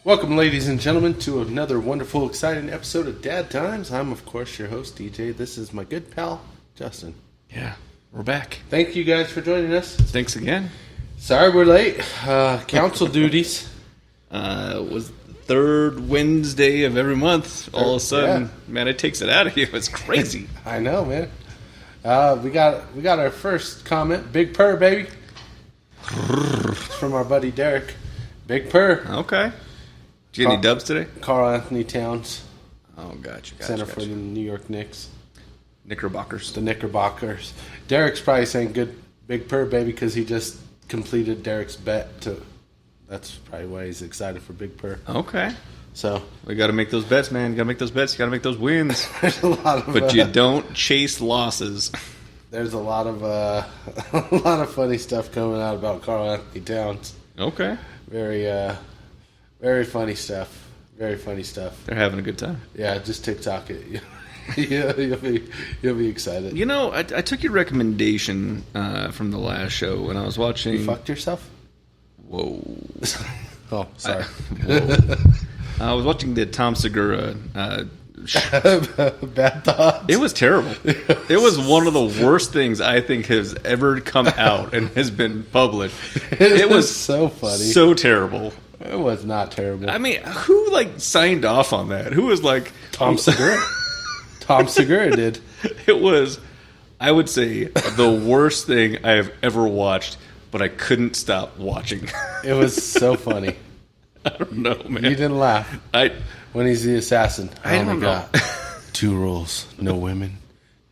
Welcome, ladies and gentlemen, to another wonderful, exciting episode of DadDimes. I'm, of course, your host, DJ. This is my good pal, Justin. Yeah, we're back. Thank you guys for joining us. Thanks again. Sorry we're late. Council duties. It was the third Wednesday of every month. All of a sudden, man, it takes it out of you. It's crazy. I know, man. We got our first comment. Big purr, baby. It's from our buddy Derek. Big purr. Okay. Did you get any dubs today? Carl Anthony Towns. Oh, gotcha. Center for the New York Knicks. Knickerbockers. The Knickerbockers. Derek's probably saying good big purr, baby, because he just completed Derek's bet. That's probably why he's excited for big purr. Okay. So we got to make those bets, man. You got to make those bets. You got to make those wins. There's a lot of, but you don't chase losses. There's a lot of funny stuff coming out about Carl Anthony Towns. Okay. Very funny stuff. Very funny stuff. They're having a good time. Yeah, just TikTok it. Yeah, you'll be excited. You know, I took your recommendation from the last show when I was watching. You fucked yourself? Whoa. Oh, sorry. I was watching the Tom Segura. Bad thoughts. It was terrible. It was one of the worst things I think has ever come out and has been published. It was so funny. So terrible. It was not terrible. I mean, who signed off on that? Who was like Tom Segura? Tom Segura did. It was, I would say, the worst thing I have ever watched, but I couldn't stop watching. It was so funny. I don't know, man. You didn't laugh when he's the assassin. I don't know. 2 rules: no women,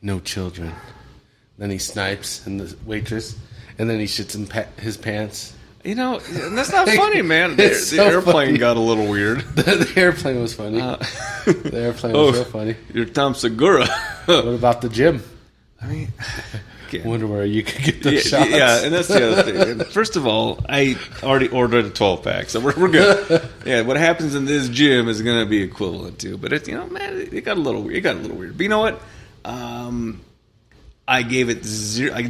no children. Then he snipes and the waitress, and then he shits in his pants. You know, that's not funny, man. The airplane funny. Got a little weird. The airplane was funny. The airplane was so funny. You're Tom Segura. What about the gym? I mean, I wonder where you could get the shots. Yeah, and that's the other thing. First of all, I already ordered a 12-pack, so we're good. Yeah, what happens in this gym is going to be equivalent to. But it's, man, it got a little weird. But you know what? I gave it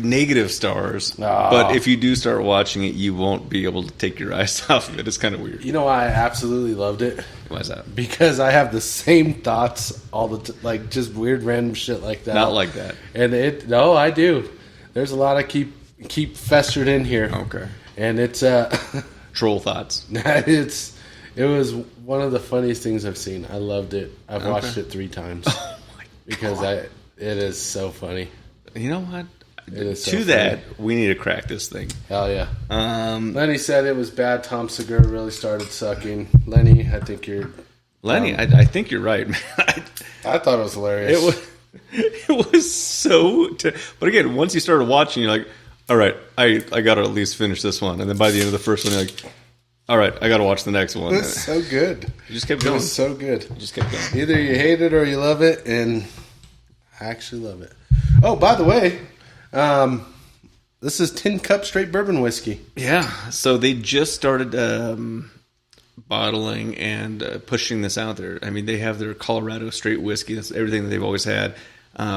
negative stars. Oh. But if you do start watching it, you won't be able to take your eyes off of it. It's kind of weird. You know why I absolutely loved it? Why is that? Because I have the same thoughts all the just weird random shit like that. Not like that. And I do. There's a lot of keep festered in here. Okay. And it's troll thoughts. It was one of the funniest things I've seen. I loved it. I've watched it 3 times. Oh my because God. It is so funny. You know what? So that, we need to crack this thing. Hell yeah. Lenny said it was bad. Tom Segura really started sucking. Lenny, I think you're... Lenny, I think you're right, man. I thought it was hilarious. It was so... But again, once you started watching, you're like, all right, I got to at least finish this one. And then by the end of the first one, you're like, all right, I got to watch the next one. It's so good. You just kept going. It was so good. You just kept going. Either you hate it or you love it, and I actually love it. Oh, by the way, this is TINCUP Straight Bourbon Whiskey. Yeah, so they just started bottling and pushing this out there. I mean, they have their Colorado Straight Whiskey. That's everything that they've always had,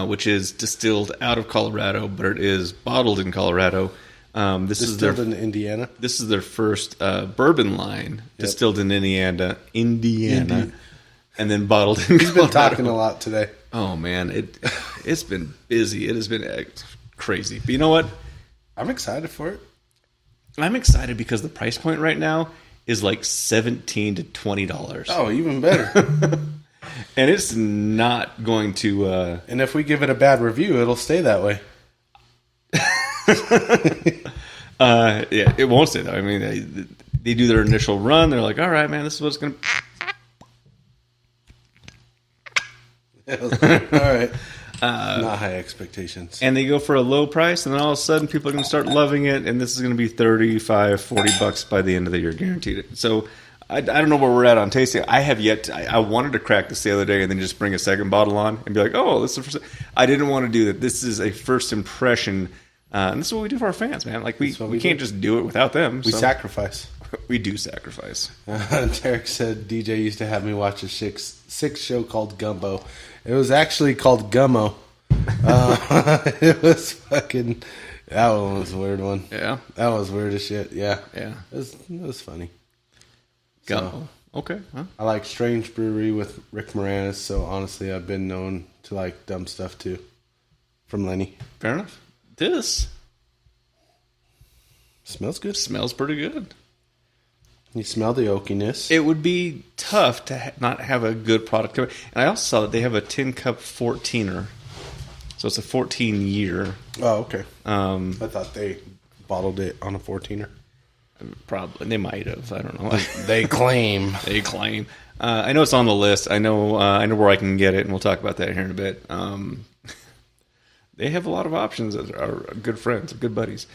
which is distilled out of Colorado, but it is bottled in Colorado. Distilled in Indiana? This is their first bourbon line, distilled in Indiana, and then bottled in Colorado. He's been talking a lot today. Oh, man, it's been busy. It has been crazy. But you know what? I'm excited for it. I'm excited because the price point right now is like $17 to $20. Oh, even better. And it's not going to... and if we give it a bad review, it'll stay that way. Yeah, it won't stay that way. I mean, they do their initial run. They're like, all right, man, this is what it's going to... All right. Not high expectations. And they go for a low price, and then all of a sudden people are going to start loving it, and this is going to be $35, $40 by the end of the year, guaranteed. So I don't know where we're at on tasting. I have yet to, I wanted to crack this the other day and then just bring a second bottle on and be like, oh, this is the first. I didn't want to do that. This is a first impression, and this is what we do for our fans, man. Like we can't just do it without them. We sacrifice. We do sacrifice. Derek said DJ used to have me watch a six show called Gumbo. It was actually called Gummo. It was fucking... That one was a weird one. Yeah? That was weird as shit, yeah. Yeah. It was funny. Gumbo. Okay. Huh? I like Strange Brewery with Rick Moranis, so honestly, I've been known to like dumb stuff too. From Lenny. Fair enough. This Smells good. smells pretty good. You smell the oakiness. It would be tough to not have a good product. And I also saw that they have a TINCUP 14er. So it's a 14-year. Oh, okay. I thought they bottled it on a 14er. Probably. They might have. I don't know. They claim. They claim. I know it's on the list. I know where I can get it, and we'll talk about that here in a bit. They have a lot of options that are good friends, good buddies.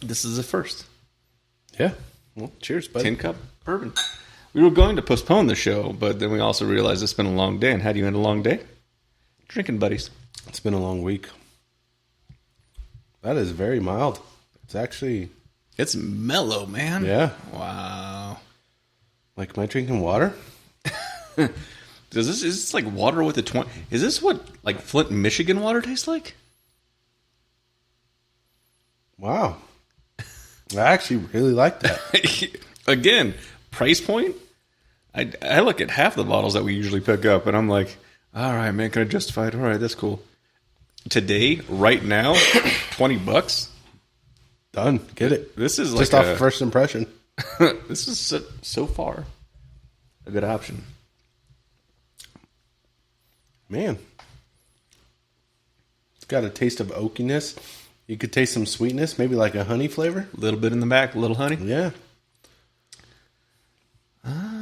This is the first. Yeah. Well, cheers, buddy. TINCUP Bourbon. We were going to postpone the show, but then we also realized it's been a long day. And how do you end a long day? Drinking buddies. It's been a long week. That is very mild. It's actually... It's mellow, man. Yeah. Wow. Like, am I drinking water? Is this like water with a 20? Is this what like Flint, Michigan water tastes like? Wow. I actually really like that. Again, price point. I look at half the bottles that we usually pick up, and I'm like, all right, man, can I justify it? All right, that's cool. Today, right now, $20. Done. Get it. This is just like off first impression. This is so far a good option. Man. It's got a taste of oakiness. You could taste some sweetness, maybe like a honey flavor. A little bit in the back, a little honey. Yeah.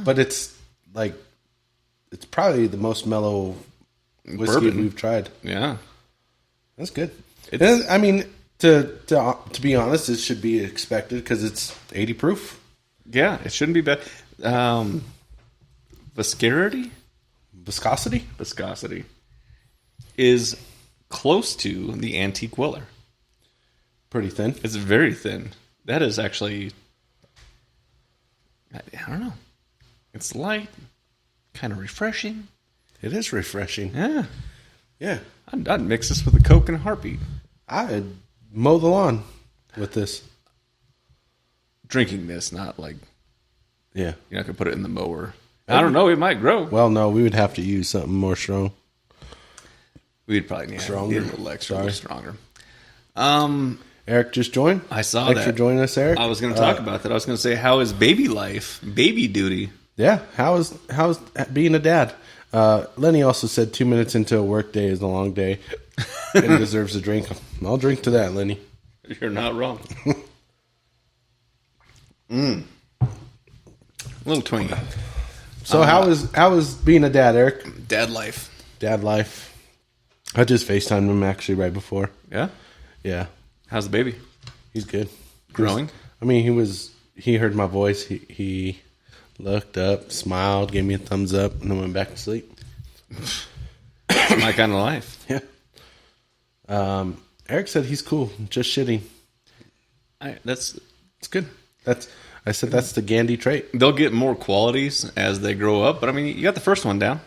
But it's like, it's probably the most mellow whiskey Bourbon. we've tried. Yeah. That's good. It's- And, I mean, to be honest, it should be expected because it's 80 proof. Yeah, it shouldn't be bad. Viscosity is close to the Antique Weller. Pretty thin. It's very thin. That is actually, I don't know. It's light, kind of refreshing. It is refreshing. Yeah. Yeah. I'd mix this with a Coke in a heartbeat. I'd mow the lawn with this. Drinking this, not like, Yeah. you're not going to put it in the mower. I don't know. It might grow. Well, no, we would have to use something more strong. We'd probably need Stronger. a little extra, a Sorry. little stronger. Eric just joined. I saw Thanks that. for joining us, Eric. I was going to talk about that. I was going to say, how is baby life, baby duty? Yeah. How's being a dad? Lenny also said 2 minutes into a work day is a long day and deserves a drink. I'll drink to that, Lenny. You're not wrong. A little twingy. So how is being a dad, Eric? Dad life. Dad life. I just FaceTimed him actually right before. Yeah? Yeah. How's the baby? He's good. Growing? I mean, he heard my voice. He looked up, smiled, gave me a thumbs up, and then went back to sleep. My kind of life. Yeah. Eric said he's cool, just shitting. It's It's good. I said that's the Gandhi trait. They'll get more qualities as they grow up, but I mean, you got the first one down.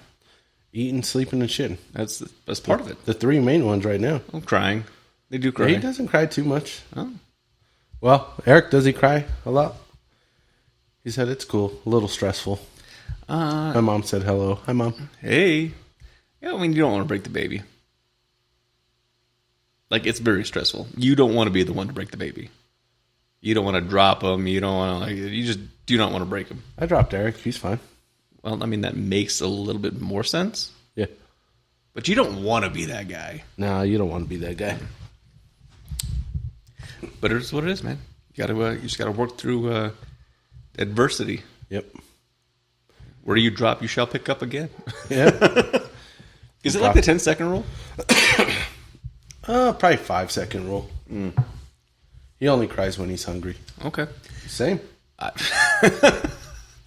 Eating, sleeping, and shitting. That's part of it. The three main ones right now. I'm crying. They do cry. He doesn't cry too much. Oh. Well, Eric, does he cry a lot? He said it's cool. A little stressful. My mom said hello. Hi, Mom. Hey. Yeah, I mean, you don't want to break the baby. Like, it's very stressful. You don't want to be the one to break the baby. You don't want to drop him. You don't want to, you just do not want to break him. I dropped Eric. He's fine. Well, I mean, that makes a little bit more sense. Yeah. But you don't want to be that guy. No, you don't want to be that guy. But it's what it is, man. You just got to work through adversity. Yep. Where you drop, you shall pick up again. Yeah. Is it like the 10-second rule? Probably 5-second rule. He only cries when he's hungry. Okay. Same.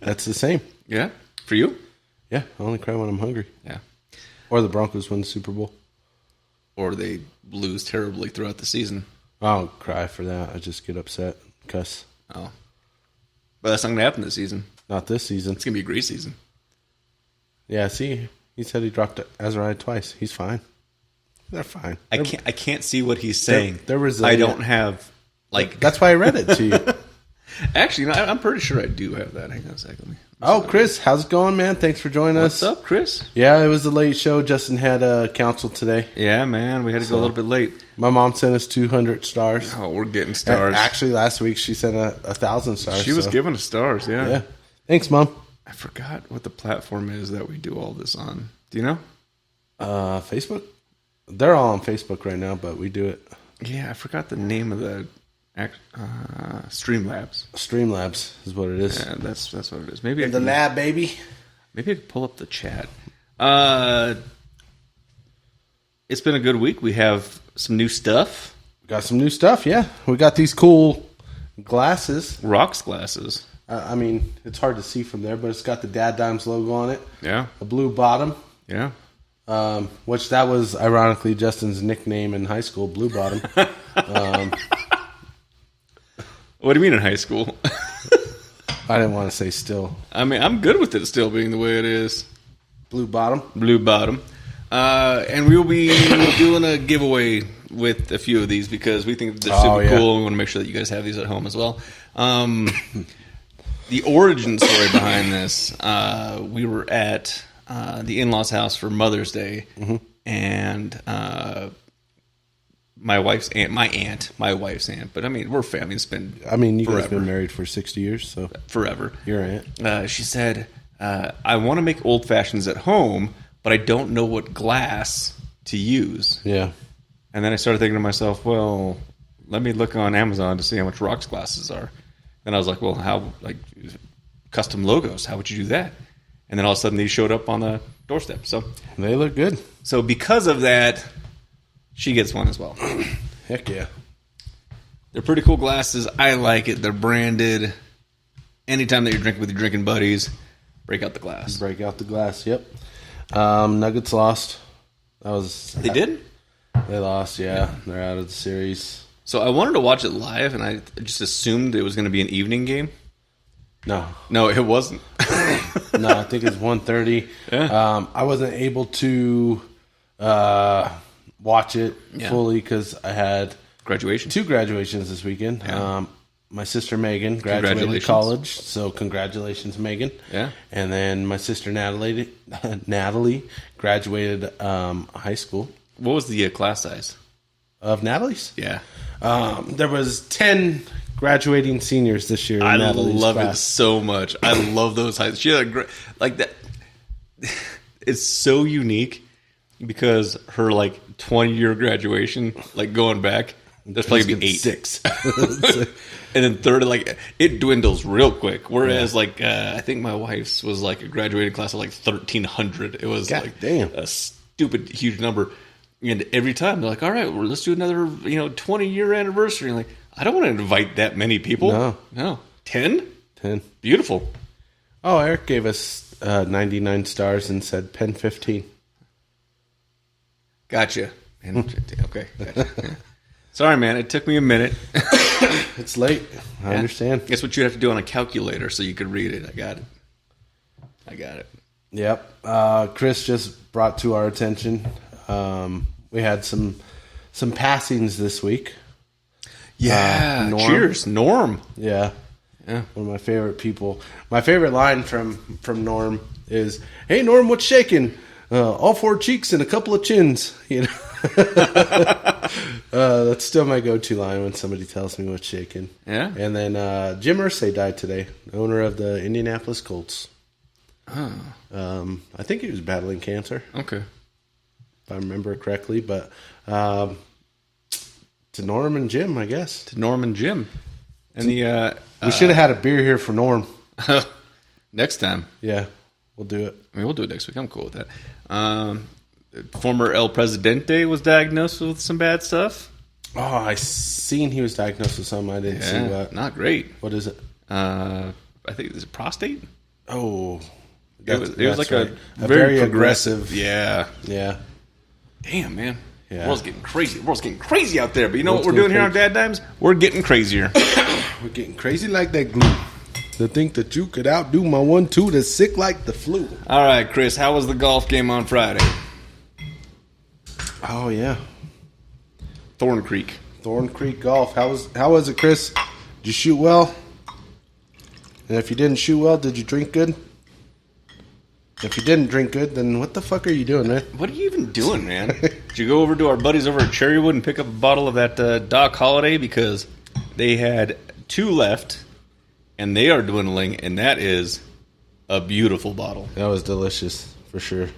That's the same. Yeah? For you? Yeah, I only cry when I'm hungry. Yeah. Or the Broncos win the Super Bowl. Or they lose terribly throughout the season. I don't cry for that. I just get upset, cuss. Oh. But that's not going to happen this season. Not this season. It's going to be a great season. Yeah, see, he said he dropped Azariah twice. He's fine. They're fine. I can't see what he's saying. They're resilient. I don't have, like... That's why I read it to you. Actually, I'm pretty sure I do have that. Hang on a second. Oh, Chris, how's it going, man? Thanks for joining us. What's up, Chris? Yeah, it was a late show. Justin had a council today. Yeah, man, we had to go a little bit late. My mom sent us 200 stars. Oh, we're getting stars. Actually, last week she sent 1,000 stars. She was giving us stars, yeah. Yeah. Thanks, Mom. I forgot what the platform is that we do all this on. Do you know? Facebook? They're all on Facebook right now, but we do it. Yeah, I forgot the name of the Streamlabs. Streamlabs is what it is. Yeah, that's what it is. Maybe The lab, baby. Maybe I could pull up the chat. It's been a good week. We have some new stuff. Got some new stuff, yeah. We got these cool glasses. Rocks glasses. I mean, it's hard to see from there, but it's got the DadDimes logo on it. Yeah. A blue bottom. Yeah. Which that was ironically Justin's nickname in high school, Blue Bottom. What do you mean in high school? I didn't want to say still. I mean, I'm good with it still being the way it is. Blue Bottom. Blue Bottom. And we will be doing a giveaway with a few of these because we think they're super cool. We want to make sure that you guys have these at home as well. The origin story behind this, we were at the in-laws' house for Mother's Day, and my wife's aunt, but I mean, we're family. It's been you forever. guys been married for 60 years, so forever. Your aunt. She said, I want to make old fashions at home, but I don't know what glass to use. Yeah. And then I started thinking to myself, well, let me look on Amazon to see how much rocks glasses are. And I was like, well, how, like, custom logos, how would you do that? And then all of a sudden these showed up on the doorstep. So they look good. So because of that, she gets one as well. Heck yeah. They're pretty cool glasses. I like it. They're branded. Anytime that you're drinking with your drinking buddies, break out the glass. Break out the glass, yep. Nuggets lost. They did? They lost, yeah. They're out of the series. So I wanted to watch it live, and I just assumed it was going to be an evening game. No, it wasn't. No, I think it's 1:30. Yeah. I wasn't able to watch it fully because I had two graduations this weekend. Yeah. My sister Megan graduated college, so congratulations, Megan. Yeah. And then my sister Natalie graduated high school. What was the class size of Natalie's? Yeah. There was 10 graduating seniors this year. I love it so much. I love those heights. She had a great, like that. It's so unique because her 20-year graduation, going back, there's probably gonna be 8. 6. And then third, it dwindles real quick. Whereas, I think my wife's was a graduating class of 1,300. It was damn. A stupid huge number. And every time they're like, all right, well, let's do another 20-year anniversary. And I don't want to invite that many people. No. 10? 10. Beautiful. Oh, Eric gave us 99 stars and said pen 15. Gotcha. Okay. Gotcha. Yeah. Sorry, man. It took me a minute. It's late. I understand. Guess what you'd have to do on a calculator so you could read it. I got it. Yep. Chris just brought to our attention. We had some passings this week. Yeah. Norm. Cheers, Norm. Yeah. Yeah. One of my favorite people. My favorite line from Norm is, "Hey Norm, what's shaking? All 4 cheeks and a couple of chins." That's still my go-to line when somebody tells me what's shaking. Yeah. And then Jim Irsay died today, owner of the Indianapolis Colts. Oh. I think he was battling cancer. Okay. If I remember correctly, but to Norm and Jim, I guess. To Norm and Jim. And we should have had a beer here for Norm. Next time. Yeah, we'll do it. I mean, we'll do it next week. I'm cool with that. Former El Presidente was diagnosed with some bad stuff. Oh, I seen he was diagnosed with something. I didn't see what. Not great. What is it? I think it was prostate. Oh, it was like right. a very aggressive. Yeah. Yeah. Damn, man. Yeah. The world's getting crazy. The world's getting crazy out there. But you know what we're doing here on DadDimes? We're getting crazier. We're getting crazy like that glue. To think that you could outdo my 1-2 that's sick like the flu. All right, Chris. How was the golf game on Friday? Oh yeah. Thorn Creek Golf. How was it, Chris? Did you shoot well? And if you didn't shoot well, did you drink good? If you didn't drink good, then what the fuck are you doing, man? What are you even doing, man? Did you go over to our buddies over at Cherrywood and pick up a bottle of that Doc Holiday? Because they had 2 left, and they are dwindling, and that is a beautiful bottle. That was delicious, for sure.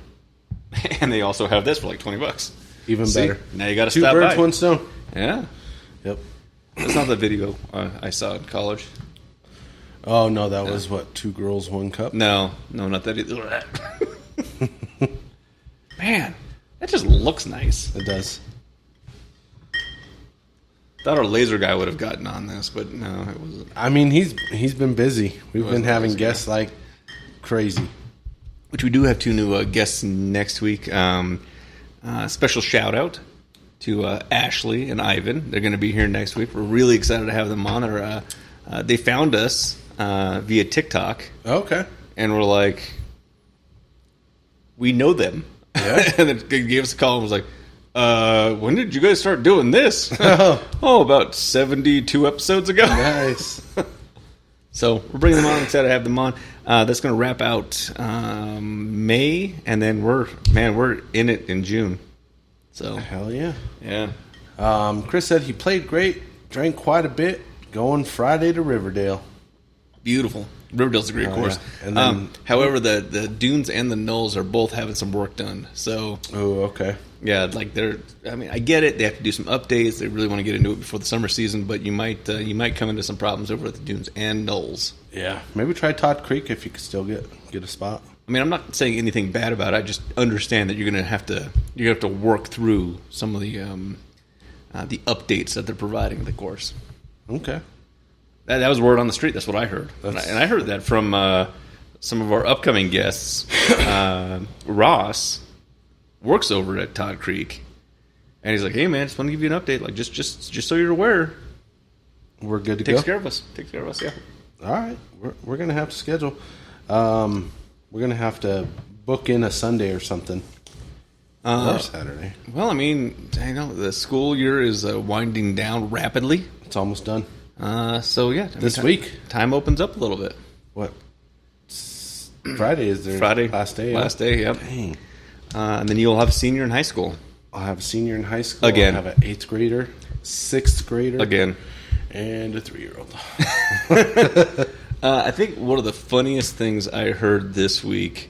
And they also have this for like $20. Even better. Now you got to 2 stop birds, by. 1 stone. Yeah. Yep. That's not the video I saw in college. Oh, no, that was, what, 2 girls, 1 cup? No, not that either. Man, that just looks nice. It does. Thought our laser guy would have gotten on this, but no, it wasn't. I mean, he's been busy. We've been having guests like crazy. Which we do have 2 new guests next week. Special shout out to Ashley and Ivan. They're going to be here next week. We're really excited to have them on. They found us via TikTok. Okay. And we're like, we know them. Yeah. And then they gave us a call and was like, when did you guys start doing this? Oh, about 72 episodes ago. Nice. So we're bringing them on. I'm excited to have them on. That's going to wrap out May, and then we're in it in June. So Hell yeah. yeah. Chris said he played great, drank quite a bit, going Friday to Riverdale. Beautiful. Riverdale's a great course. Yeah. And then, however, the Dunes and the Knolls are both having some work done. So oh, okay. yeah, like I get it. They have to do some updates. They really want to get into it before the summer season, but you might come into some problems over at the Dunes and Knolls. Yeah, maybe try Todd Creek if you could still get a spot. I mean, I'm not saying anything bad about it. I just understand that you're gonna have to work through some of the updates that they're providing the course. Okay. That was word on the street. That's what I heard, and I heard that from some of our upcoming guests. Ross works over at Todd Creek, and he's like, "Hey, man, just want to give you an update. Like, just so you're aware, we're good to Takes go. care of us. Takes care of us. Yeah. All right, we're gonna have to schedule. We're gonna have to book in a Sunday or something. Or Saturday. Well, I mean, I know the school year is winding down rapidly. It's almost done. So yeah, This week, time opens up a little bit. what? Friday is their last day. Last day, yep. Dang. And then you'll have a senior in high school. I'll have a senior in high school. Again. I'll have an 8th grader, 6th grader. Again. And a 3-year-old. I think one of the funniest things I heard this week,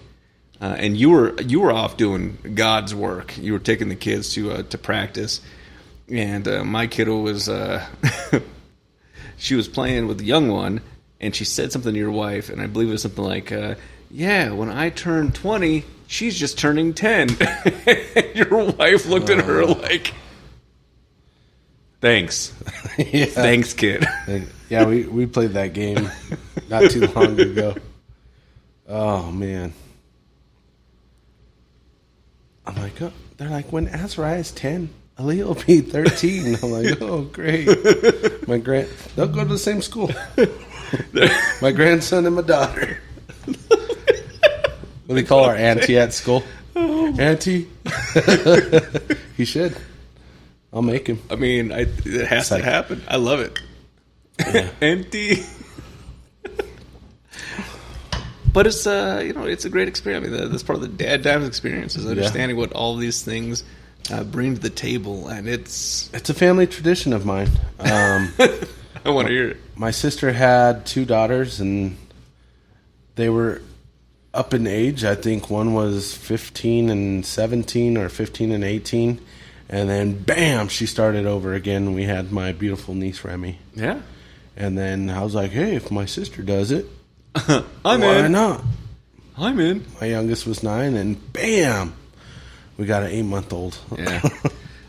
and you were off doing God's work. You were taking the kids to practice, and my kiddo was she was playing with the young one, and she said something to your wife, and I believe it was something like, "Yeah, when I turn 20, she's just turning 10." Your wife looked at her like, "Thanks, Yeah. thanks, kid." Yeah, we played that game not too long ago. Oh, man. I'm like, oh, they're like, when Azariah is 10, Ali will be 13. I'm like, oh, great. They'll go to the same school. My grandson and my daughter. What do they call our auntie at school? Auntie? He should. I'll make him. I mean, it has to happen. I love it. Yeah. Empty. But it's it's a great experience. I mean, that's part of the DadDimes experience is understanding what all these things bring to the table, and it's a family tradition of mine. I want to hear it. My sister had 2 daughters, and they were up in age. I think one was 15 and 17 or 15 and 18. And then, bam, she started over again. We had my beautiful niece, Remy. Yeah. And then I was like, hey, if my sister does it, I'm why in. not? I'm in. My youngest was 9, and bam, we got an 8-month-old. Yeah.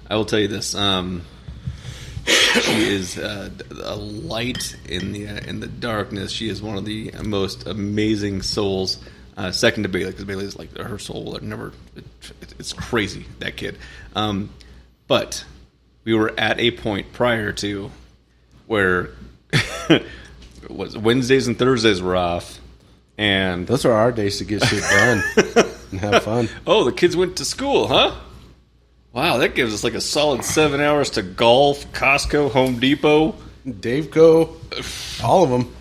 I will tell you this. She is a light in the darkness. She is one of the most amazing souls. Second to Bailey, because Bailey is like her soul. It's crazy, that kid. But we were at a point prior to where Wednesdays and Thursdays were off, and Those are our days to get shit done and have fun. oh, the kids went to school, huh? Wow, that gives us like a solid 7 hours to golf, Costco, Home Depot, Daveco, all of them.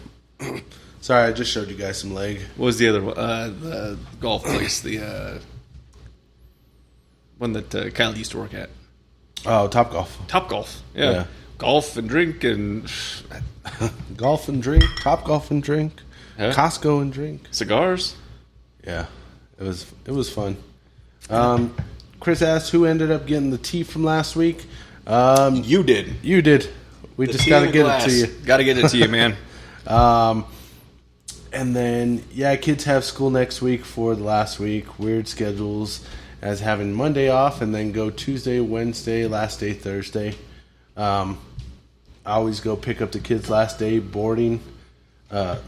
Sorry, I just showed you guys some leg. What was the other one? The golf place, the one that Kyle used to work at. Oh, Top Golf. Top Golf. Yeah. Golf and drink and... Golf and drink. Top Golf and drink. Huh? Costco and drink. Cigars. Yeah. It was fun. Chris asked who ended up getting the tea from last week. You did. You did. We just got to get it to you. Got to get it to you, man. And then, kids have school next week for the last week. Weird schedules as having Monday off and then go Tuesday, Wednesday, last day Thursday. I always go pick up the kids last day boarding.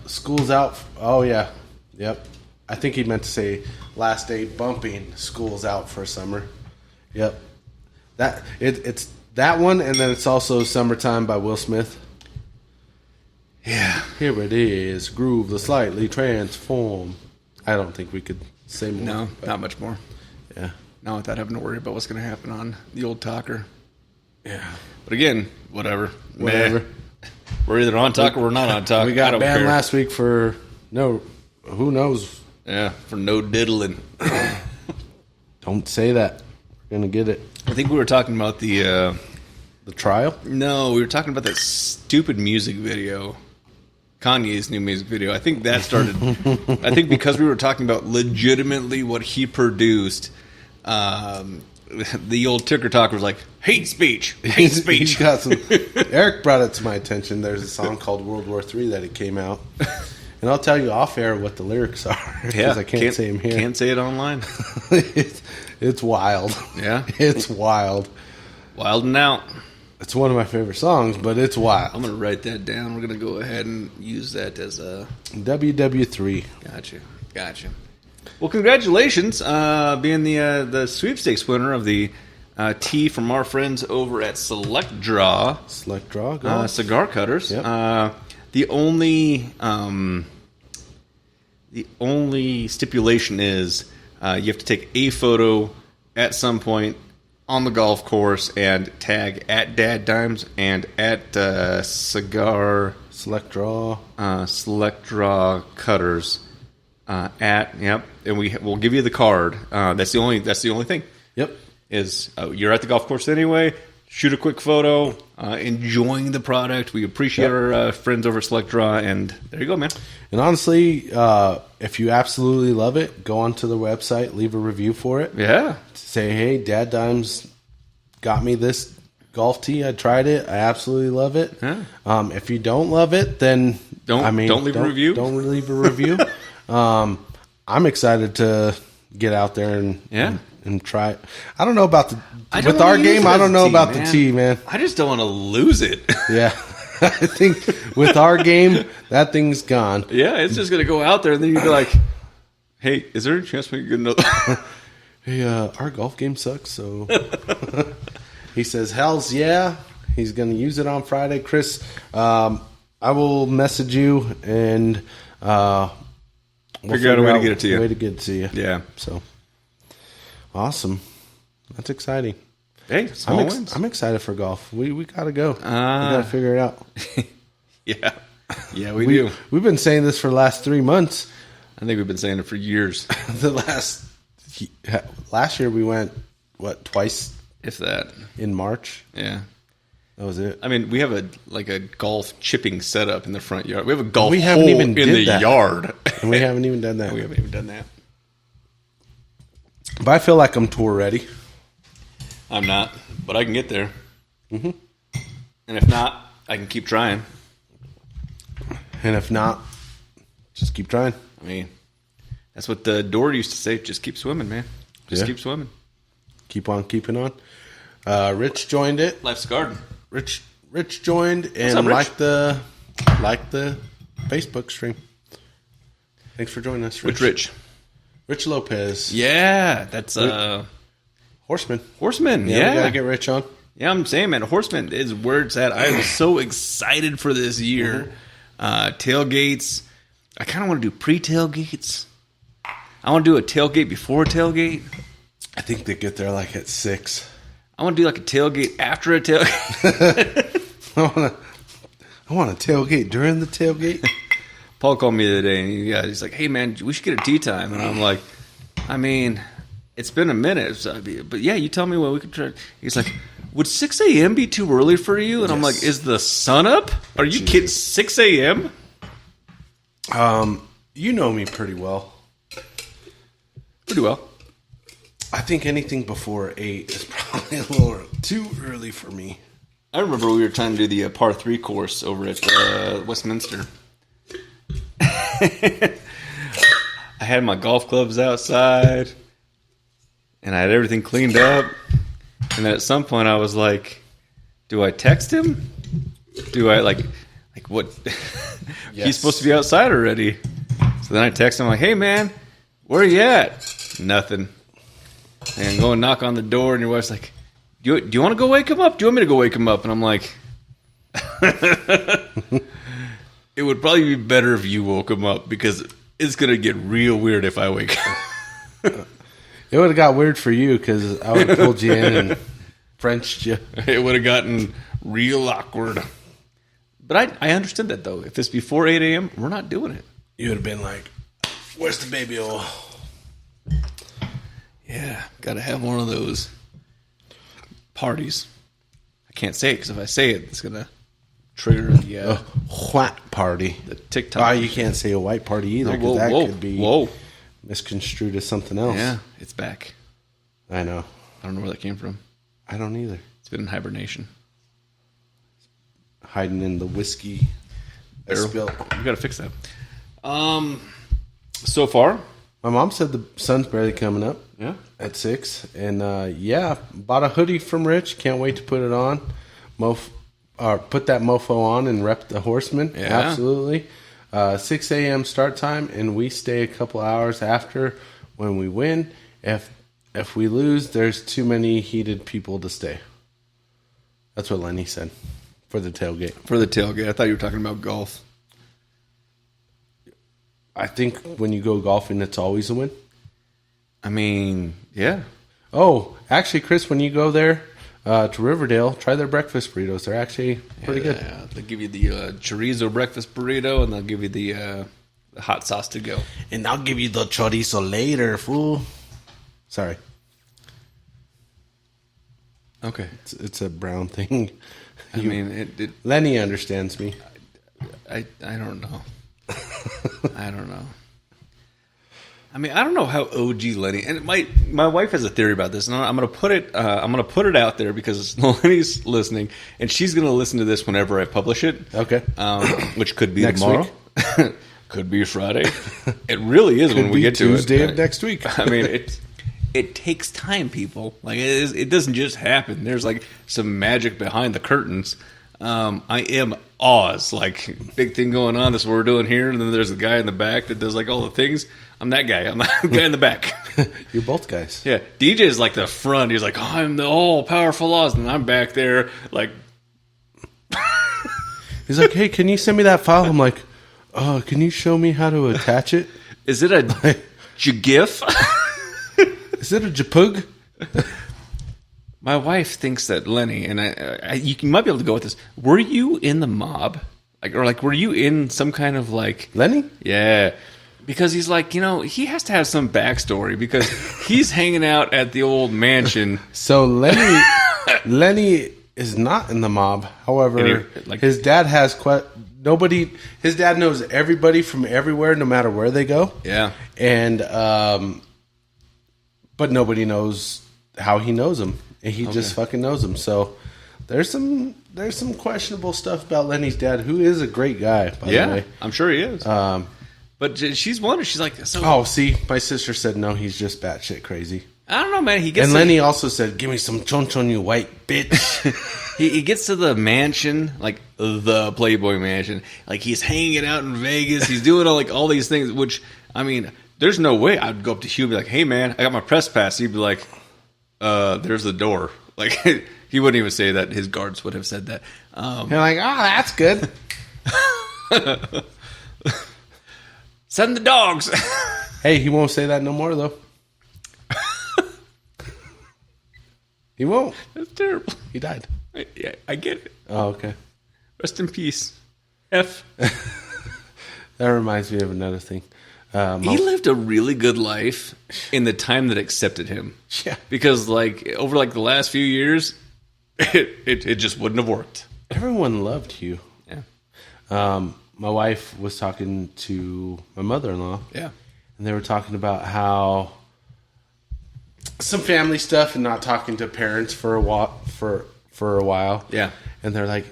School's out. Oh, yeah. Yep. I think he meant to say last day bumping. School's out for summer. Yep. It's that one, and then it's also Summertime by Will Smith. Yeah. Here it is. Groove the slightly transform. I don't think we could say more. No, not much more. Yeah. Not without having to worry about what's going to happen on the old talker. Yeah. But again, whatever. Whatever. Meh. We're either on talk or we're not on talk. We got banned last week for who knows? Yeah, for no diddling. Don't say that. We're going to get it. I think we were talking about the trial? No, we were talking about that stupid music video. Kanye's new music video. I think that started. I think because we were talking about legitimately what he produced, the old ticker talker was like, hate speech. He's got some. Eric brought it to my attention. There's a song called World War III that it came out. And I'll tell you off air what the lyrics are. Because I can't say them here. Can't say it online. It's wild. Yeah? It's wild. Wild and out. It's one of my favorite songs, but it's wild. I'm going to write that down. We're going to go ahead and use that as a... WW3. Gotcha. Well, congratulations being the sweepstakes winner of the tea from our friends over at Select Draw. Select Draw, go cigar cutters. Yep. The only stipulation is you have to take a photo at some point on the golf course and tag at DadDimes and at Cigar Select Draw Cutters and we'll give you the card. That's the only thing. Yep. Is you're at the golf course anyway. Shoot a quick photo, enjoying the product. We appreciate our friends over at Select Draw, and there you go, man. And honestly, if you absolutely love it, go onto the website, leave a review for it. Yeah. Say, hey, DadDimes got me this golf tee. I tried it. I absolutely love it. Yeah. If you don't love it, then don't leave a review. Don't leave a review. I'm excited to get out there and try it. I don't know about with our game. I don't know about the tea, man. I just don't want to lose it. Yeah. I think with our game, that thing's gone. Yeah, it's just going to go out there, and then you'd be like, hey, is there a chance we can get another? Hey, our golf game sucks, so... He says, hells yeah. He's going to use it on Friday. Chris, I will message you, and we'll figure out a way to get it to you. Way to get it to you. Yeah. So, awesome. That's exciting. Hey, small wins. I'm excited for golf. We got to go. We got to figure it out. Yeah, we do. We've been saying this for the last 3 months. I think we've been saying it for years. Last year we went, twice? If that. In March? Yeah. That was it. I mean, we have a golf chipping setup in the front yard. We have a golf hole in the yard. And we haven't even done that. We haven't even done that. But I feel like I'm tour ready. I'm not, but I can get there. Mm-hmm. And if not, I can keep trying. And if not, just keep trying. I mean, that's what the Dory used to say. Just keep swimming, man. Just keep swimming. Keep on keeping on. Rich joined it. Life's a garden. Rich joined and up, liked the Facebook stream. Thanks for joining us, Rich. Which Rich? Rich Lopez. Yeah, that's Horseman. Horseman, We gotta get Rich on. Yeah, I'm saying, man, Horseman is where it's at. I am so excited for this year. Tailgates. I kind of want to do pre-tailgates. I want to do a tailgate before a tailgate. I think they get there like at 6. I want to do like a tailgate after a tailgate. I want a tailgate during the tailgate. Paul called me the other day, and he's like, "Hey man, we should get a tea time." And I'm like, "I mean, it's been a minute, but yeah, you tell me when we could try." He's like, "Would 6 a.m. be too early for you?" And I'm like, "Is the sun up? Are you kidding? 6 a.m.?" You know me pretty well. Pretty well. I think anything before 8 is probably a little too early for me. I remember we were trying to do the par 3 course over at Westminster. I had my golf clubs outside, and I had everything cleaned up. And then at some point, I was like, "Do I text him? Do I like what? Yes. He's supposed to be outside already." So then I text him like, "Hey man, where are you at?" Nothing. And go and knock on the door, and your wife's like, Do you want to go wake him up? Do you want me to go wake him up?" And I'm like, "It would probably be better if you woke him up because it's going to get real weird if I wake up." It would have got weird for you because I would have pulled you in and Frenched you. It would have gotten real awkward. But I understood that, though. If it's before 8 a.m., we're not doing it. You would have been like, "Where's the baby oil?" Yeah, got to have one of those parties. I can't say it because if I say it, it's going to trigger the white party. The TikTok. Oh, you can't say a white party either because that could be misconstrued as something else. Yeah, it's back. I know. I don't know where that came from. I don't either. It's been in hibernation. Hiding in the whiskey spill. We got to fix that. So far, my mom said the sun's barely coming up. Yeah. At 6. And bought a hoodie from Rich. Can't wait to put it on. Put that mofo on and rep the Horseman. Yeah. Absolutely. 6 a.m. start time, and we stay a couple hours after when we win. If we lose, there's too many heated people to stay. That's what Lenny said for the tailgate. For the tailgate. I thought you were talking about golf. I think when you go golfing, it's always a win. I mean, yeah. Oh, actually, Chris, when you go there to Riverdale, try their breakfast burritos. They're actually pretty good. Yeah, they'll give you the chorizo breakfast burrito, and they'll give you the hot sauce to go. And I'll give you the chorizo later, fool. Sorry. Okay. It's a brown thing. I mean, Lenny understands me. I don't know. I don't know. I mean, I don't know how OG Lenny, and my wife has a theory about this, and I'm going to put it out there because Lenny's listening, and she's going to listen to this whenever I publish it. Okay. Which could be next tomorrow. Week. Could be Friday. It really is when we get to Tuesday it. of next week. I mean, it takes time, people. Like it doesn't just happen. There's like some magic behind the curtains. I am Oz, like big thing going on. This is what we're doing here, and then there's a guy in the back that does like all the things. I'm that guy. I'm the guy in the back. You're both guys. Yeah, DJ's like the front. He's like, "Oh, I'm the all powerful Oz," and I'm back there like. He's like, "Hey, can you send me that file?" I'm like, "Can you show me how to attach it?" Is it a GIF? Is it a JPUG? My wife thinks that Lenny, and you might be able to go with this. Were you in the mob? Were you in some kind of like... Lenny? Yeah. Because he's like, he has to have some backstory because he's hanging out at the old mansion. So Lenny is not in the mob. However, his dad has his dad knows everybody from everywhere, no matter where they go. Yeah. And, but nobody knows how he knows them. And he just fucking knows them. So there's some questionable stuff about Lenny's dad, who is a great guy, by the way. I'm sure he is. But she's wondering. She's like, so. Oh, see, my sister said no. He's just batshit crazy. I don't know, man. He gets. And Lenny also said, "Give me some chonchon, you white bitch." he gets to the mansion, like the Playboy mansion. Like he's hanging out in Vegas. He's doing all these things. Which I mean, there's no way I'd go up to Hugh and be like, "Hey, man, I got my press pass." He'd be like, "There's the door." Like he wouldn't even say that. His guards would have said that. You're like, "Oh, that's good." Send the dogs. Hey, he won't say that no more, though. He won't. That's terrible. He died. I get it. Oh, okay. Rest in peace. F. That reminds me of another thing. He lived a really good life in the time that accepted him. Yeah. Because over the last few years, it just wouldn't have worked. Everyone loved Hugh. Yeah. My wife was talking to my mother-in-law. Yeah. And they were talking about how some family stuff and not talking to parents for a while. Yeah. And they're like,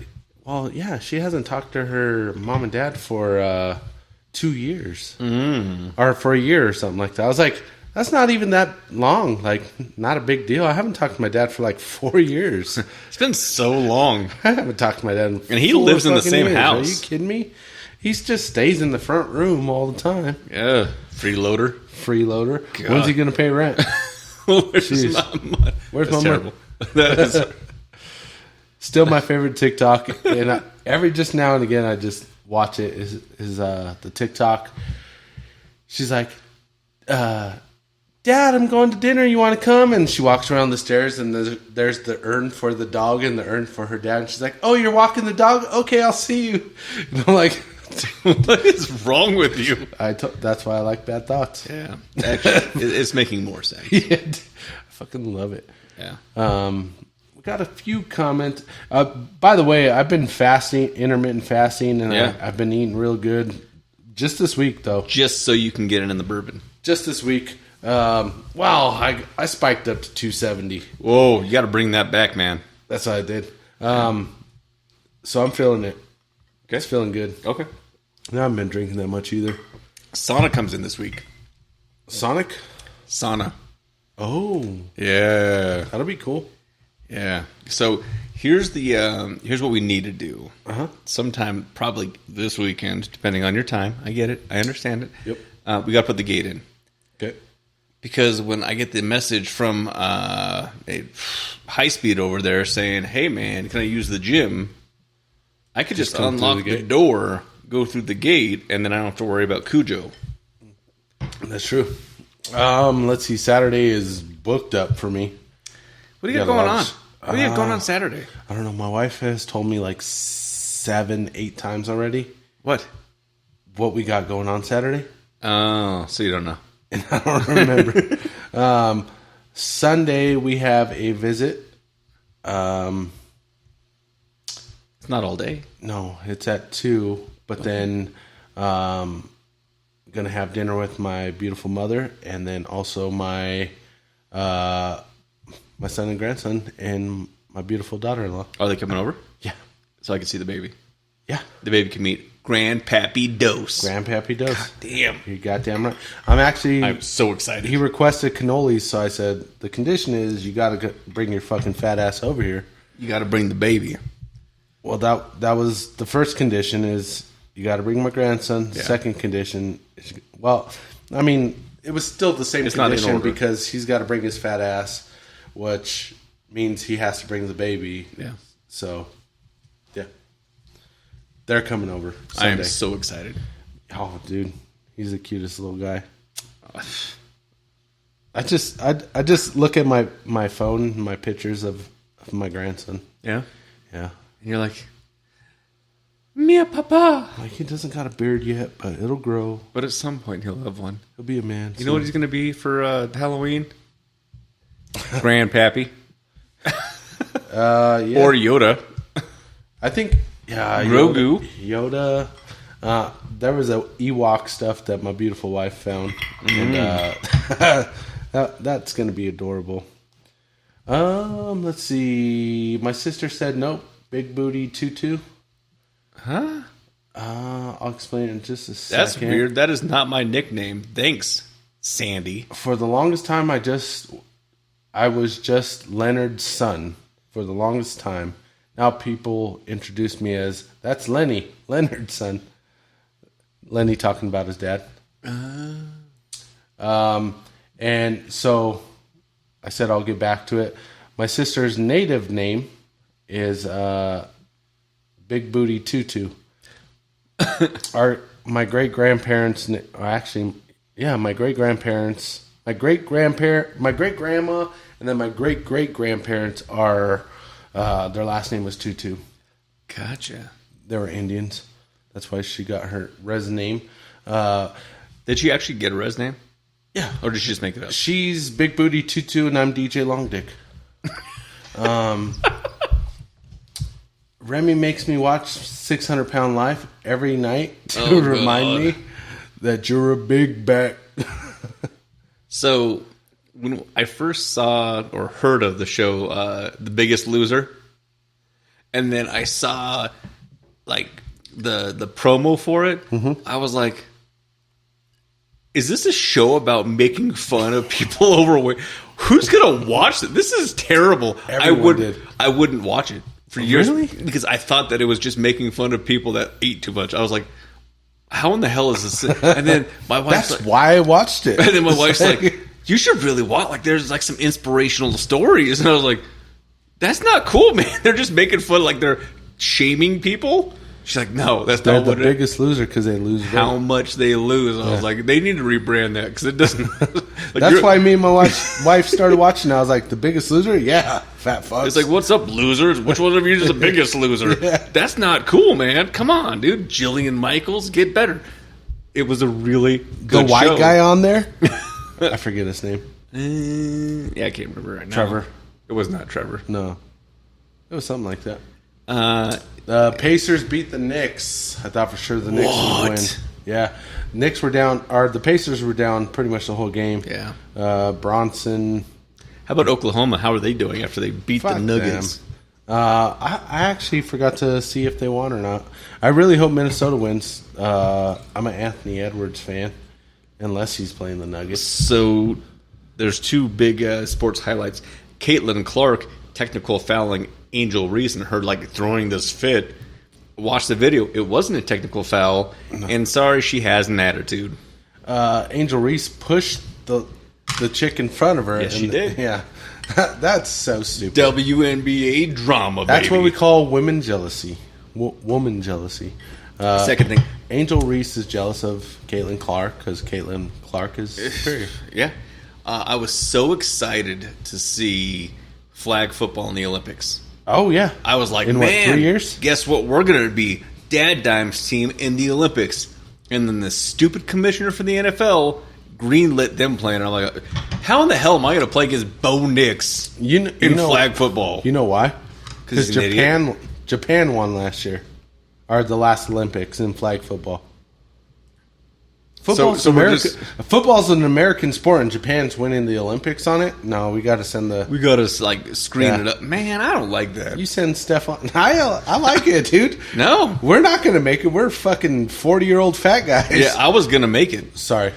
well, yeah, she hasn't talked to her mom and dad for 2 years. Or for a year or something like that. I was like, that's not even that long. Like, not a big deal. I haven't talked to my dad for 4 years. It's been so long. I haven't talked to my dad in And he lives in the same years. house. Are you kidding me? He just stays in the front room all the time. Yeah. Freeloader. Freeloader. God. When's he going to pay rent? Where's my money? Where's That's my terrible. money? That is... Still my favorite TikTok. And every just now and again, I just watch it. Is the TikTok. She's like, Dad, I'm going to dinner. You want to come? And she walks around the stairs, and there's the urn for the dog and the urn for her dad. And she's like, oh, you're walking the dog? Okay, I'll see you. And I'm like, what is wrong with you? That's why I like Bad Thoughts. Yeah. Actually, it's making more sense. Yeah, I fucking love it. Yeah. We got a few comments. By the way, I've been fasting, intermittent fasting, and Yeah. I've been eating real good. Just this week, though. Just so you can get it in the bourbon. Just this week. Wow, I spiked up to 270. Whoa, you got to bring that back, man. That's what I did. So I'm feeling it. Okay. It's feeling good. Okay. I haven't been drinking that much either. Sauna comes in this week. Sonic? Sauna. Oh, Yeah. that'll be cool. Yeah. So here's what we need to do. Uh-huh. Sometime probably this weekend, depending on your time. I get it. I understand it. Yep. We got to put the gate in. Okay. Because when I get the message from a high speed over there saying, hey, man, can I use the gym? I could just come through unlock the the gate. door, go through the gate, and then I don't have to worry about Cujo. That's true. Let's see. Saturday is booked up for me. What do you got got a going lot on? of- What do you got going on Saturday? I don't know. My wife has told me 7-8 times already What? what we got going on Saturday. Oh, so you don't know. And I don't remember. Sunday we have a visit. It's not all day. No, it's at 2. But then gonna have dinner with my beautiful mother, and then also my son and grandson, and my beautiful daughter-in-law. Are they coming over? Yeah, So I can see the baby. yeah. The baby can meet Grandpappy Dose. Grandpappy Dose. Damn. You're goddamn right. I'm so excited. He requested cannolis, so I said the condition is you got to bring your fucking fat ass over here. You got to bring the baby. Well, that was the first condition is you got to bring my grandson. Yeah. Second condition, well, I mean, it was still the same It's not in condition order. because he's got to bring his fat ass, which means he has to bring the baby. Yeah. So, yeah, they're coming over I Sunday. am so excited. Oh, dude, he's the cutest little guy. I just look at my phone, my pictures of my grandson. Yeah. Yeah. And you're like, Mia Papa. Like, he doesn't got a beard yet, but it'll grow. But at some point he'll have one. He'll be a man. You know what he's going to be for Halloween? Grandpappy. Yeah. Or Yoda. I think, yeah. Grogu. Yoda. There was a Ewok stuff that my beautiful wife found. And that's going to be adorable. Let's see. My sister said nope. Big booty tutu. Huh? I'll explain in just a second. That's weird. That is not my nickname. Thanks, Sandy. For the longest time, I was just Leonard's son. For the longest time. Now people introduce me as, that's Lenny, Leonard's son. Lenny talking about his dad. And so I said I'll get back to it. My sister's native name is Big Booty Tutu. My great grandparents, my great grandparents, my great grandma, and then my great great grandparents are their last name was Tutu. Gotcha. They were Indians. That's why she got her res name. Did she actually get a res name? Yeah. Or did she just make it up? She's Big Booty Tutu, and I'm DJ Long Dick. Remy makes me watch 600 Pound Life every night to remind me that you're a big back. So, when I first saw or heard of the show, The Biggest Loser, and then I saw like the promo for it, I was like, is this a show about making fun of people overweight? Who's gonna watch it? This is terrible. I wouldn't watch it for years because I thought that it was just making fun of people that eat too much. I was like, how in the hell is this? And then my wife's That's why I watched it. And then my wife's like, you should really watch. Like, there's like some inspirational stories. And I was like, that's not cool, man. They're just making fun. Like, they're shaming people. She's like, no, that's They're not the what biggest loser because they lose weight. how much they lose. I was like, they need to rebrand that because it doesn't. Like, That's why me and my wife started watching. I was like, The Biggest Loser? Yeah, fat fucks. it's like, what's up, losers? Which one of you is the biggest loser? Yeah. That's not cool, man. Come on, dude. Jillian Michaels, get better. It was a really good the white show. guy on there? I forget his name. Yeah, I can't remember right now. Trevor. It was not Trevor. No. It was something like that. The Pacers beat the Knicks. I thought for sure the Knicks would win. Yeah. Knicks were down, or the Pacers were down pretty much the whole game. Yeah. Bronson. How about Oklahoma? How are they doing after they beat the Nuggets? I actually forgot to see if they won or not. I really hope Minnesota wins. I'm an Anthony Edwards fan, unless he's playing the Nuggets. So there's two big sports highlights. Caitlin Clark technical fouling Angel Reese and her like throwing this fit. Watch the video. It wasn't a technical foul. No. And sorry, she has an attitude. Angel Reese pushed the chick in front of her. Yes, she did. Yeah. That's so stupid. WNBA drama, baby. That's what we call women jealousy. Woman jealousy. Second thing. Angel Reese is jealous of Caitlin Clark because Caitlin Clark is superior. Yeah. I was so excited to see flag football in the Olympics. Oh, yeah. I was like, in man, 3 years? Guess what we're going to be? DadDimes team in the Olympics. And then the stupid commissioner for the NFL greenlit them playing. I'm like, how in the hell am I going to play against Bo Nix in flag football? You know why? Because Japan won last year. Or the last Olympics in flag football. Football's an American sport, and Japan's winning the Olympics on it. No, we got to send the. We got to like screen it up, man. I don't like that. You send Stefan. I like it, dude. No, we're not gonna make it. We're fucking 40-year-old fat guys. Yeah, I was gonna make it. Sorry,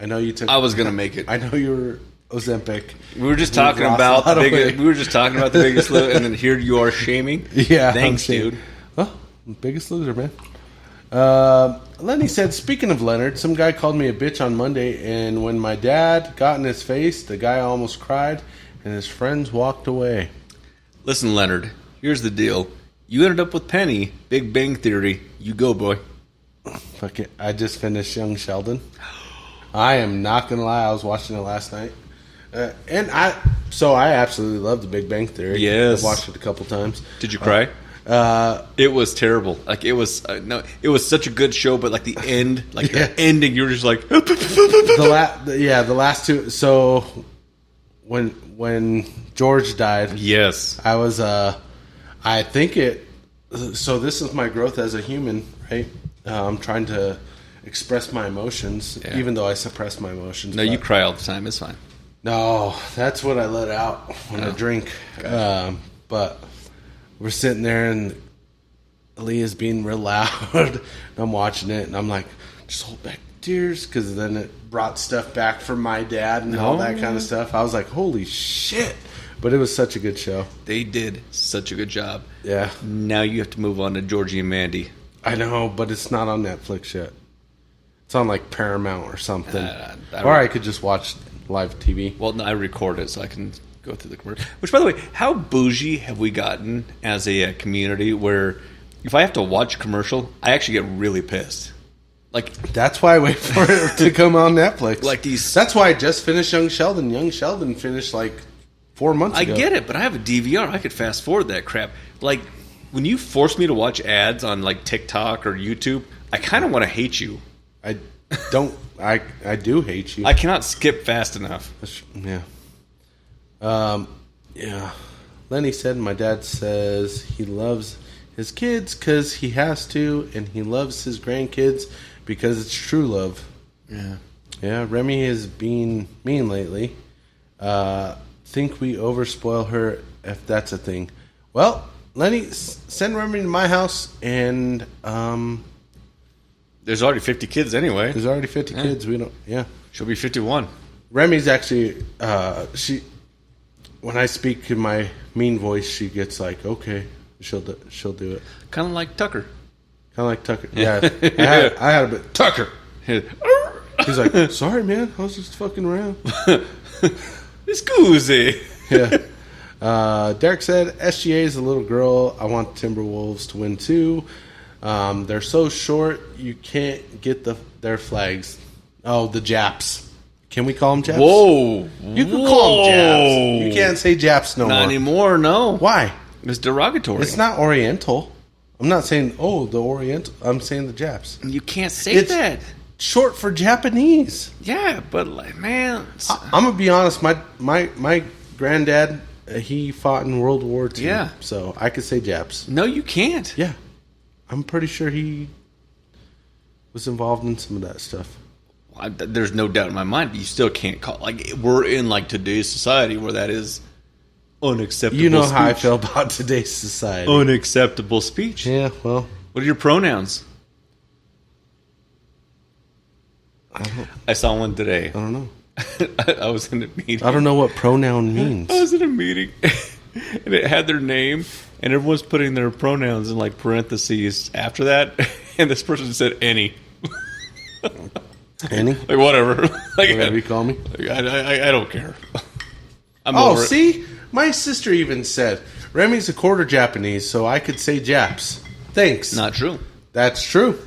I know you took. I was gonna make it. I know you were Ozempic. We were just talking about the biggest. We were just talking about the Biggest Loser, and then here you are shaming. Yeah, thanks, dude. Well, Biggest Loser, man. Lenny said, speaking of Leonard, some guy called me a bitch on Monday, and when my dad got in his face, the guy almost cried, and his friends walked away. Listen, Leonard, here's the deal. You ended up with Penny, Big Bang Theory. You go, boy. Fuck it. I just finished Young Sheldon. I am not going to lie. I was watching it last night. And I absolutely love the Big Bang Theory. Yes. I've watched it a couple times. Did you cry? It was terrible. Like it was it was such a good show, but like the end, the ending, you were just like the last two. So when George died, yes, I was I think it. So this is my growth as a human, right? I'm trying to express my emotions, even though I suppress my emotions. No, you cry all the time. It's fine. No, that's what I let out when I drink. Gotcha. But we're sitting there and Aaliyah's being real loud. And I'm watching it and I'm like, just hold back the tears, because then it brought stuff back from my dad and all that kind of stuff. I was like, holy shit. But it was such a good show. They did such a good job. Yeah. Now you have to move on to Georgie and Mandy. I know, but it's not on Netflix yet. It's on like Paramount or something. Or I could just watch live TV. Well, no, I record it so I can go through the commercial. Which, by the way, how bougie have we gotten as a community where if I have to watch a commercial, I actually get really pissed. Like, that's why I wait for it to come on Netflix. Like these. That's why I just finished Young Sheldon. Young Sheldon finished like 4 months ago. I get it, but I have a DVR. I could fast forward that crap. Like, when you force me to watch ads on like TikTok or YouTube, I kind of want to hate you. I do hate you. I cannot skip fast enough. Yeah. Yeah. Lenny said, my dad says he loves his kids because he has to, and he loves his grandkids because it's true love. Yeah. Yeah, Remy is being mean lately. Think we overspoil her if that's a thing. Well, Lenny, send Remy to my house, and there's already 50 kids anyway. There's already 50 kids. We don't. Yeah, she'll be 51. Remy's actually when I speak in my mean voice, she gets like, okay, she'll do it. Kind of like Tucker. Yeah, I had a bit Tucker. He's like, sorry, man, I was just fucking around. Scusi. Yeah. Derek said, SGA is a little girl. I want Timberwolves to win too. They're so short, you can't get their flags. Oh, the Japs. Can we call them Japs? Whoa. You can call them Japs. You can't say Japs no more. Not anymore, no. Why? It's derogatory. It's not Oriental. I'm not saying, the Oriental. I'm saying the Japs. You can't say that. Short for Japanese. Yeah, but like, man. I'm going to be honest. My granddad, he fought in World War II. Yeah. So I could say Japs. No, you can't. Yeah. I'm pretty sure he was involved in some of that stuff. There's no doubt in my mind, but you still can't call. Like, we're in like today's society where that is unacceptable. You know how I feel about today's society. Unacceptable speech. Yeah, well. What are your pronouns? I saw one today. I don't know. I was in a meeting. I don't know what pronoun means. I was in a meeting, and it had their name, and everyone's putting their pronouns in like parentheses after that, and this person said any. Any? Like whatever. Like, whatever you call me. I don't care. See? My sister even said, Remy's a quarter Japanese, so I could say Japs. Thanks. Not true. That's true.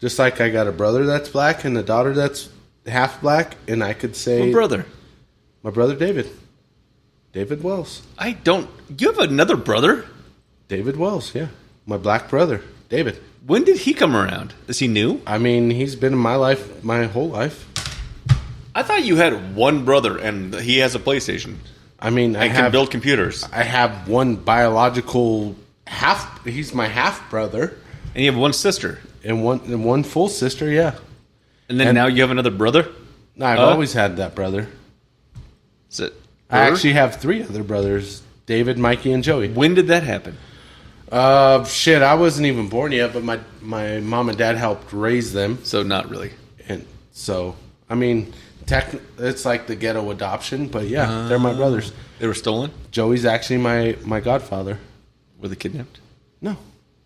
Just like I got a brother that's black and a daughter that's half black, and I could say... What brother? My brother David. David Wells. You have another brother? David Wells, yeah. My black brother, David. When did he come around? Is he new? I mean, he's been in my life my whole life. I thought you had one brother, and he has a PlayStation. I mean, I can build computers. I have one biological half... He's my half-brother. And you have one sister. And one full sister, yeah. And then now you have another brother? No, I've always had that brother. Is it I actually have 3 other brothers. David, Mikey, and Joey. When did that happen? I wasn't even born yet, but my mom and dad helped raise them. So not really. And so, I mean, it's like the ghetto adoption, but yeah, they're my brothers. They were stolen? Joey's actually my godfather. Were they kidnapped? No.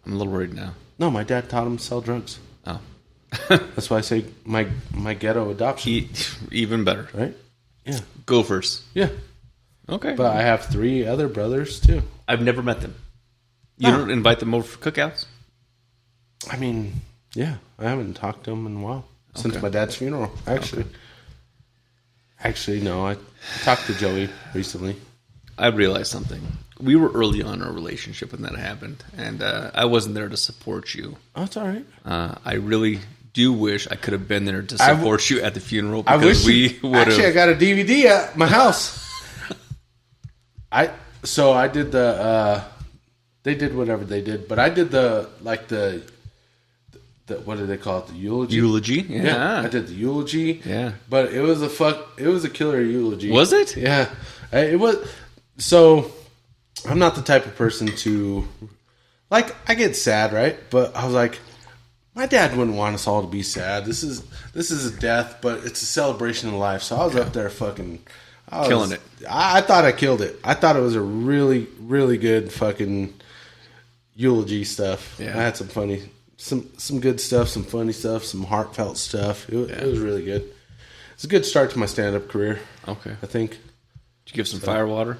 I'm a little worried now. No, my dad taught him to sell drugs. Oh. That's why I say my ghetto adoption. Even better. Right? Yeah. Gophers. Yeah. Okay. But I have 3 other brothers, too. I've never met them. You don't invite them over for cookouts? I mean, yeah. I haven't talked to them in a while. Since my dad's funeral, actually. Okay. Actually, no. I talked to Joey recently. I realized something. We were early on in our relationship when that happened, and I wasn't there to support you. Oh, it's all right. I really do wish I could have been there to support you at the funeral, because I wish we would have... Actually, I got a DVD at my house. I did the... they did whatever they did, but I did the what do they call it? The eulogy? Eulogy? Yeah. I did the eulogy. Yeah. But it was a killer eulogy. Was it? Yeah. It was... So... I'm not the type of person to, like, I get sad, right? But I was like, my dad wouldn't want us all to be sad. This is a death, but it's a celebration of life. So I was up there fucking killing it. I thought I killed it. I thought it was a really, really good fucking eulogy stuff. Yeah. I had some funny, some good stuff, some funny stuff, some heartfelt stuff. It was really good. It's a good start to my stand-up career. Okay. I think. Did you give some fire water?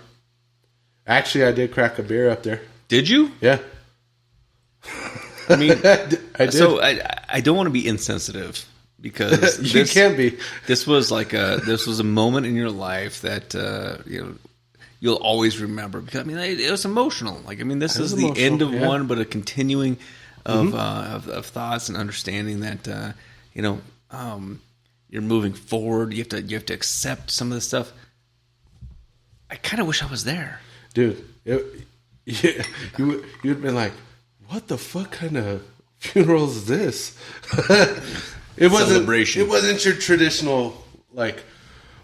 Actually, I did crack a beer up there. Did you? Yeah. I mean, I did. So I don't want to be insensitive, because you can't be. This was a moment in your life that you'll always remember, because I mean it was emotional. Like, I mean, this is the end of one, but a continuing of thoughts and understanding that You're moving forward. You have to accept some of this stuff. I kind of wish I was there, dude. You'd been like, what the fuck kind of funeral is this? It wasn't celebration. It wasn't your traditional like.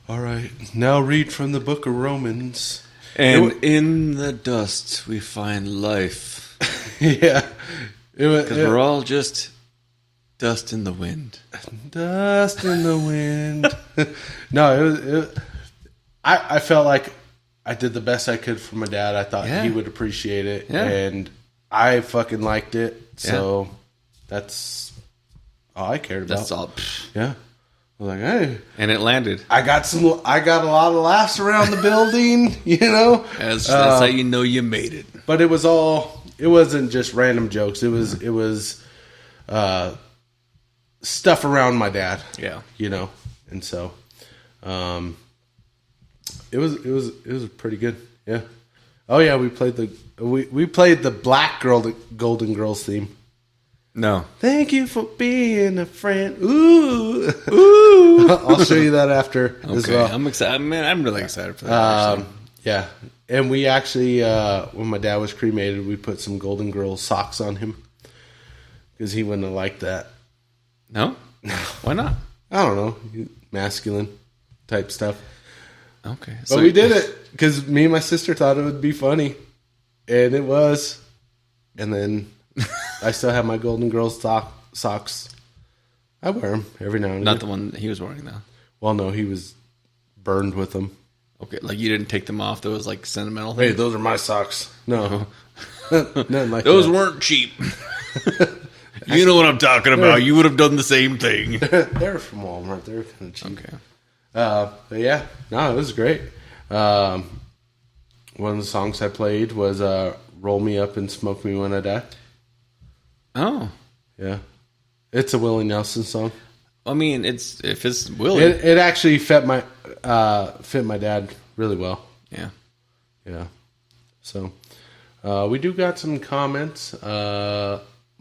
All right, now read from the book of Romans. And in the dust we find life. Yeah, because we're all just dust in the wind. Dust in the wind. No, I felt like I did the best I could for my dad. I thought he would appreciate it, and I fucking liked it. So that's all I cared about. That's all. Yeah. I was like, hey. And it landed. I got a lot of laughs around the building, you know? That's how you know you made it. But it wasn't just random jokes. It was stuff around my dad. Yeah. You know? And so it was pretty good. Yeah. Oh yeah, we played the Black Golden Girls theme. No. Thank you for being a friend. Ooh. Ooh. I'll show you that after as well. I'm excited. Man, I'm really excited for that. Yeah. And we actually, when my dad was cremated, we put some Golden Girls socks on him. Because he wouldn't have liked that. No? Why not? I don't know. Masculine type stuff. Okay. But we did it. Because me and my sister thought it would be funny. And it was. And then... I still have my Golden Girls socks. I wear them every now and then. Not the one he was wearing, though. Well, no, he was burned with them. Okay, like you didn't take them off. That was like sentimental. Hey, those are my socks. No, nothing like those that. weren't cheap. You know what I'm talking about. You would have done the same thing. They're from Walmart. They're kind of cheap. Okay. But yeah, no, it was great. One of the songs I played was "Roll Me Up and Smoke Me When I Die." Oh, yeah, it's a Willie Nelson song. I mean, if it's Willie, it actually fit my dad really well. Yeah. So we do got some comments. My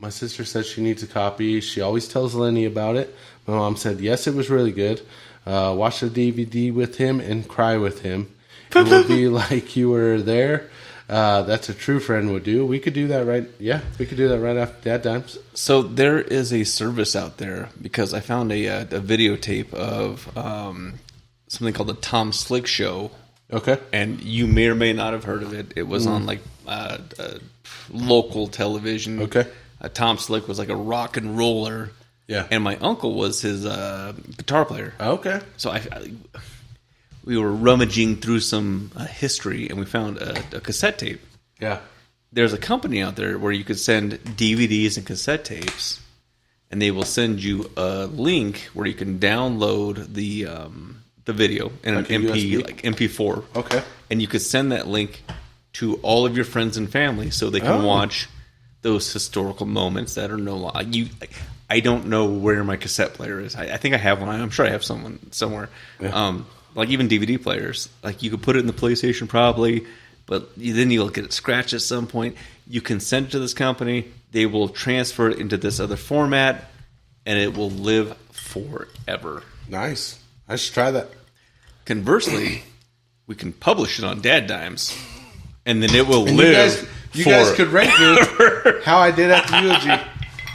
sister said she needs a copy. She always tells Lenny about it. My mom said yes, it was really good. Watch the DVD with him and cry with him. It will be like you were there. That's a true friend would do. We could do that right. Yeah, we could do that right after DadDimes. So there is a service out there because I found a videotape of something called the Tom Slick Show. Okay. And you may or may not have heard of it. It was on like local television. Okay. Tom Slick was like a rock and roller. Yeah. And my uncle was his guitar player. Okay. So we were rummaging through some history, and we found a cassette tape. Yeah. There's a company out there where you could send DVDs and cassette tapes, and they will send you a link where you can download the video in an MP, like MP4. Okay. And you could send that link to all of your friends and family so they can watch those historical moments that are no longer... I don't know where my cassette player is. I think I have one. I'm sure I have someone somewhere. Yeah. Like even DVD players, like you could put it in the PlayStation probably, but then you'll get it scratched at some point. You can send it to this company. They will transfer it into this other format, and it will live forever. Nice. I should try that. Conversely, we can publish it on DadDimes, and then it will live. You guys could rate me how I did at the eulogy.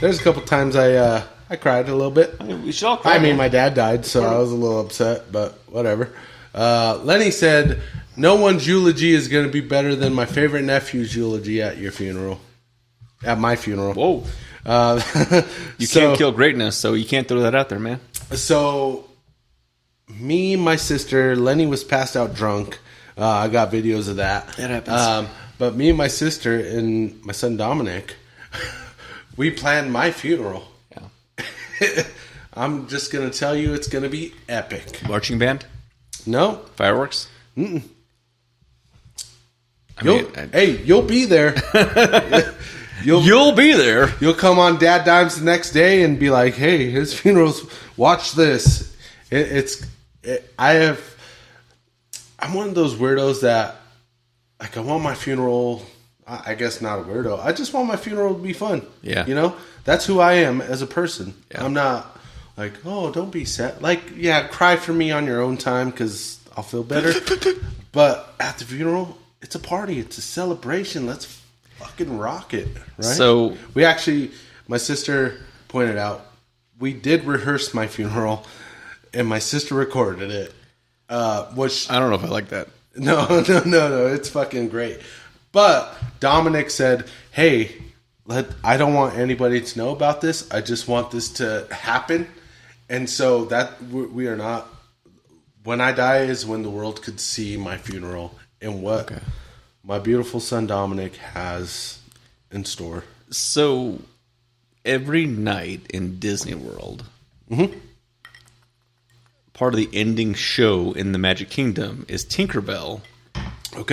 There's a couple times I cried a little bit. I mean, we should all cry. I mean, my dad died, so I was a little upset, but whatever. Lenny said, no one's eulogy is going to be better than my favorite nephew's eulogy at your funeral. At my funeral. Whoa. You can't kill greatness, so you can't throw that out there, man. So, me, my sister, Lenny was passed out drunk. I got videos of that. That happens. But me and my sister and my son Dominic, we planned my funeral. Yeah. I'm just going to tell you it's going to be epic. Marching band? No. Fireworks? Mm-mm. You'll be there. You'll be there. You'll come on DadDimes the next day and be like, hey, his funeral's, watch this. I'm one of those weirdos that, like, I want my funeral, I guess not a weirdo. I just want my funeral to be fun. Yeah. You know? That's who I am as a person. Yeah. I'm not Like, oh, don't be sad. Like, yeah, cry for me on your own time because I'll feel better. But at the funeral, it's a party. It's a celebration. Let's fucking rock it, right? So we actually, my sister pointed out, we did rehearse my funeral, and my sister recorded it. Which I don't know if I like that. No, it's fucking great. But Dominic said, "Hey, I don't want anybody to know about this. I just want this to happen." And so that we are not. When I die is when the world could see my funeral and what my beautiful son Dominic has in store. So every night in Disney World, part of the ending show in the Magic Kingdom is Tinkerbell.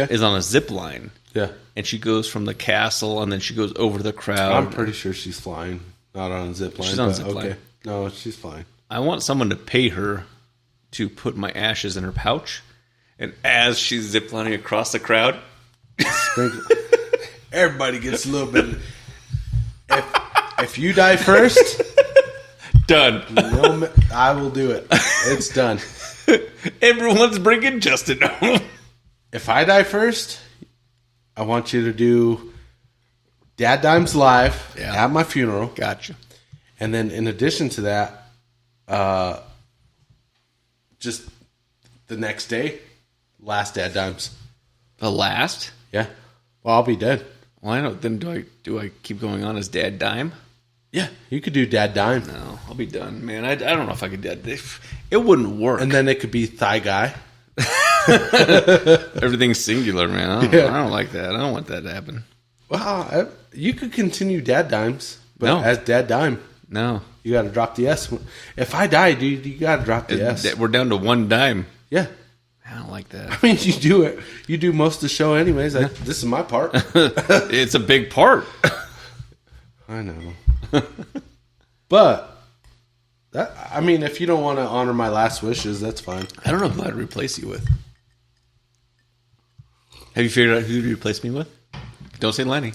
Is on a zip line. Yeah. And she goes from the castle and then she goes over the crowd. I'm pretty sure she's flying, not on a zip line. She's on a zip line. No, she's flying. I want someone to pay her to put my ashes in her pouch. And as she's ziplining across the crowd, everybody gets a little bit. If you die first, done. No, I will do it. It's done. Everyone's bringing Justin home. If I die first, I want you to do DadDimes live at my funeral. Gotcha. And then in addition to that, just the next day, last DadDimes. The last? Yeah. Well, I'll be dead. Well, I don't. Then do I keep going on as Dad Dime? Yeah, you could do DadDime. No, I'll be done, man. I don't know if I could do that. It wouldn't work. And then it could be Thigh Guy. Everything's singular, man. I don't like that. I don't want that to happen. Well, you could continue DadDimes, but No. as DadDime. No. You got to drop the S. If I die, dude, you got to drop the S. We're down to one dime. Yeah. I don't like that. I mean, you do it. You do most of the show anyways. This is my part. It's a big part. I know. But, I mean, if you don't want to honor my last wishes, that's fine. I don't know who I'd replace you with. Have you figured out who to replace me with? Don't say Lenny.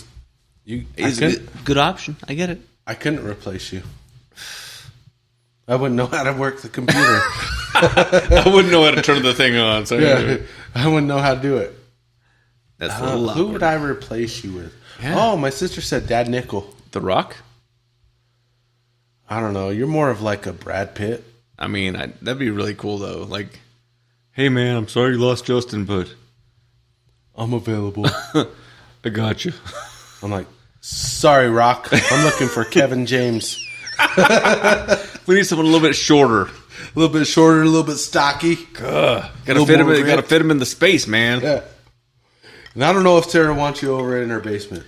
He's a good option. I get it. I couldn't replace you. I wouldn't know how to work the computer. I wouldn't know how to turn the thing on. So I wouldn't know how to do it. That's a little who would I replace you with? Yeah. Oh, my sister said Dad Nickel. The Rock? I don't know. You're more of like a Brad Pitt. I mean, that'd be really cool, though. Like, hey, man, I'm sorry you lost Justin, but I'm available. I got you. I'm like, sorry, Rock. I'm looking for Kevin James. We need someone a little bit shorter. A little bit shorter, a little bit stocky. Gotta fit him in the space, man. Yeah. And I don't know if Sarah wants you over in her basement.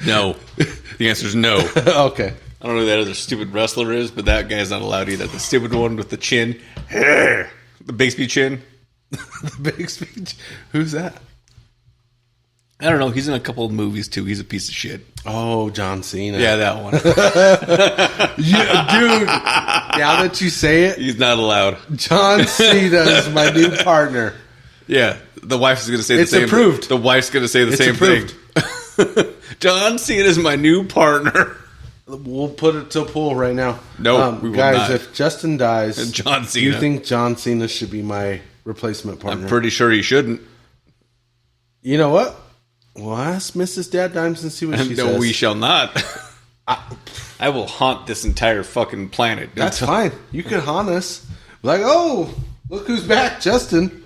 No. The answer is no. Okay. I don't know who that other stupid wrestler is, but that guy's not allowed either. The stupid one with the chin. The Bixby chin. The big speech. Who's that? I don't know. He's in a couple of movies, too. He's a piece of shit. Oh, John Cena. Yeah, that one. Yeah, dude. Now that you say it, He's not allowed. John Cena is my new partner. Yeah, the wife's going to say It's the same approved. thing. The wife's going to say the It's same approved. thing. John Cena is my new partner. We'll put it to a poll right now. No, we will guys, not. if Justin dies, John do you Cena. think John Cena should be my replacement partner? I'm pretty sure he shouldn't. You know what? We'll ask Mrs. DadDimes and see what she No, says. we shall not. I will haunt this entire fucking planet. That's fine. You can haunt us. Like, oh, look who's back, Justin.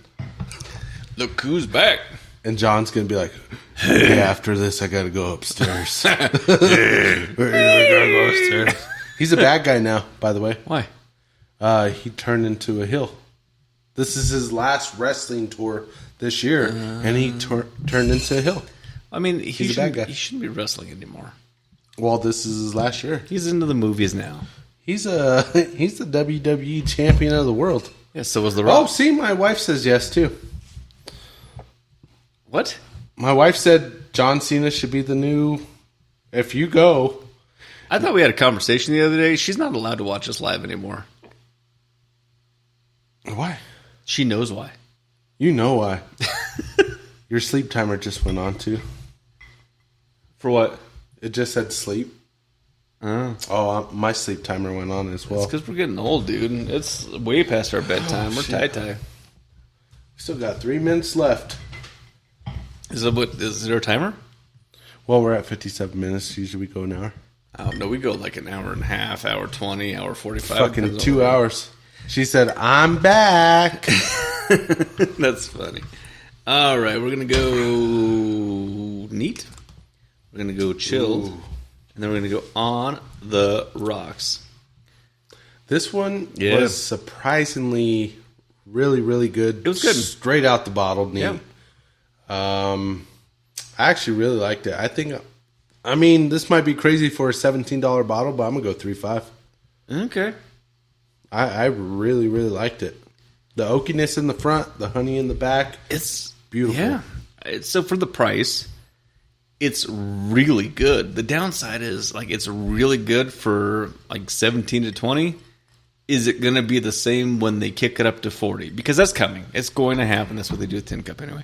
Look who's back. And John's going to be like, hey, after this, I got to go upstairs. I gotta go upstairs. He's a bad guy now, by the way. Why? He turned into a hill. This is his last wrestling tour this year, and he turned into a hill. I mean, He's a bad guy. He shouldn't be wrestling anymore. Well, this is his last year. He's into the movies now. He's the WWE champion of the world. Yeah, so was The Oh, Rock. see, my wife says yes, too. What? My wife said John Cena should be the new... If you go... I thought we had a conversation the other day. She's not allowed to watch us live anymore. Why? She knows why. You know why. Your sleep timer just went on, too. For what? It just said sleep. My sleep timer went on as well. It's because we're getting old, dude. It's way past our bedtime. We're tie-tie. Still got 3 minutes left. Is there a timer? Well, we're at 57 minutes. Usually we go an hour. Oh, no, we go like an hour and a half, hour 20, hour 45. Fucking 2 hours. She said, I'm back. That's funny. All right, we're going to go neat. We're going to go chilled. Ooh. And then we're going to go on the rocks. This one was surprisingly really, really good. It was good. Straight out the bottle, neat. Yeah. I actually really liked it. This might be crazy for a $17 bottle, but I'm going to go 3.5. Okay. I really, really liked it. The oakiness in the front, the honey in the back. It's beautiful. Yeah. So for the price, it's really good. The downside is it's really good for 17 to 20. Is it going to be the same when they kick it up to 40? Because that's coming. It's going to happen. That's what they do with TINCUP anyway.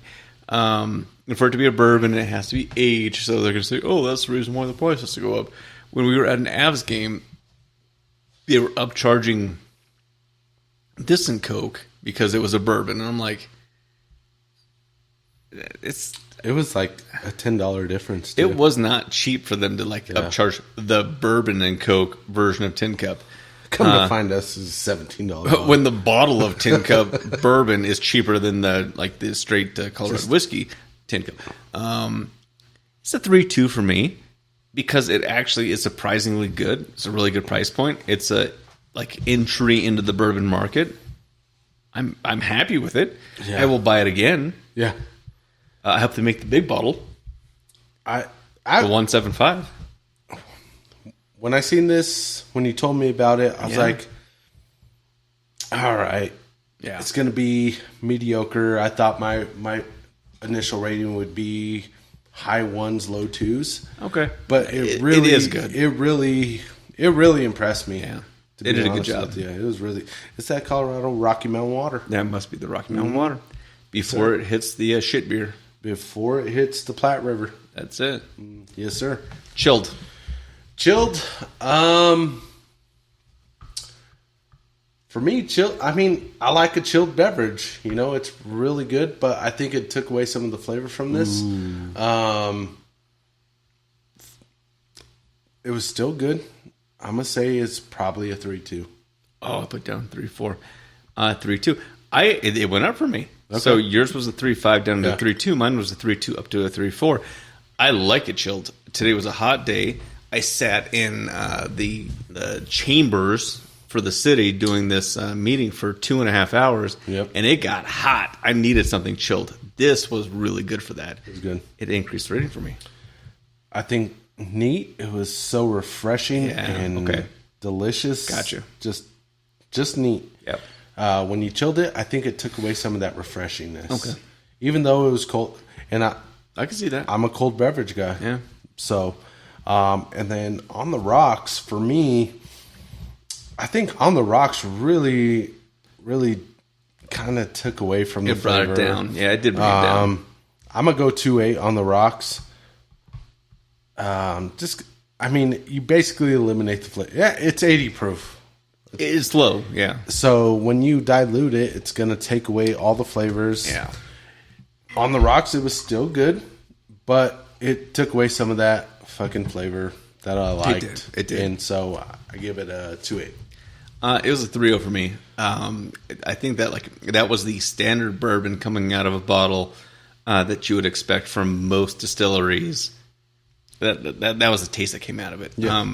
For it to be a bourbon, it has to be aged. So they're going to say, oh, that's the reason why the price has to go up. When we were at an Avs game, they were upcharging this and Coke because it was a bourbon. And I'm like, it was like a $10 difference. Too. It was not cheap for them to upcharge the bourbon and Coke version of TINCUP. Come to find us is $17. When the bottle of TINCUP bourbon is cheaper than the straight Colorado whiskey TINCUP. It's a 3.2 for me because it actually is surprisingly good. It's a really good price point. It's a entry into the bourbon market. I'm happy with it. Yeah. I will buy it again. Yeah. I hope they make the big bottle. The 1.75. When I seen this, when you told me about it, I was like, all right. Yeah. It's going to be mediocre. I thought my initial rating would be high 1s, low 2s. Okay. But it is good. It really impressed me. Yeah. It did a good job. Yeah, it was really. It's that Colorado Rocky Mountain water. That must be the Rocky Mountain water. Before it hits the shit beer. Before it hits the Platte River. That's it. Yes, sir. Chilled. For me, chilled. I like a chilled beverage. It's really good, but I think it took away some of the flavor from this. It was still good. I'm going to say it's probably a 3.2. Oh, I put down 3.4. 3.2. It went up for me. Okay. So yours was a 3.5 down to a 3.2. Mine was a 3.2 up to a 3.4. I like it chilled. Today was a hot day. I sat in the chambers for the city doing this meeting for 2.5 hours, and it got hot. I needed something chilled. This was really good for that. It was good. It increased the rating for me. I think neat. It was so refreshing and delicious. Gotcha. Just neat. Yep. When you chilled it, I think it took away some of that refreshingness. Okay. Even though it was cold, and I can see that. I'm a cold beverage guy. Yeah. So, and then on the rocks for me, I think on the rocks really, really kind of took away from the flavor. It brought it down. Yeah, it did bring it down. I'm gonna go 2.8 on the rocks. You basically eliminate the flavor. Yeah, it's 80 proof. It's low, yeah. So when you dilute it, it's going to take away all the flavors. Yeah. On the rocks, it was still good, but it took away some of that fucking flavor that I liked. It did. And so I give it a 2.8. It was a 3.0 for me. I think that was the standard bourbon coming out of a bottle that you would expect from most distilleries. That was the taste that came out of it. Yeah.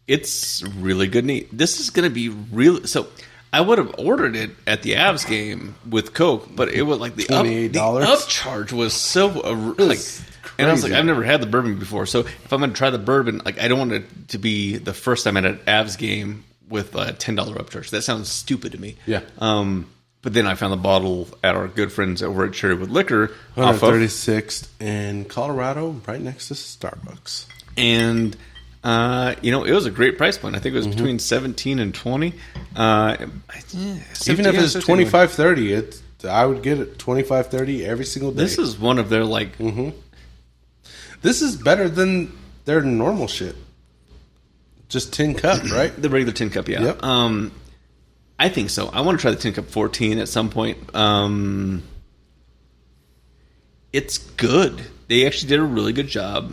It's really good. Neat. This is going to be really. So I would have ordered it at the Avs game with Coke, but it was like the upcharge was so and I was like, I've never had the bourbon before, so if I'm going to try the bourbon, I don't want it to be the first time at an Avs game with a $10 upcharge. That sounds stupid to me. Yeah. But then I found the bottle at our good friends over at Cherrywood Liquor, 136th in Colorado, right next to Starbucks, and. It was a great price point. I think it was between 17 and 20. Even if it's 25-30, I would get it 25-30 every single day. This is one of their This is better than their normal shit. just tin cup, right? The regular tin cup, yeah. Yep. I think so. I want to try the tin cup 14 at some point. It's good. They actually did a really good job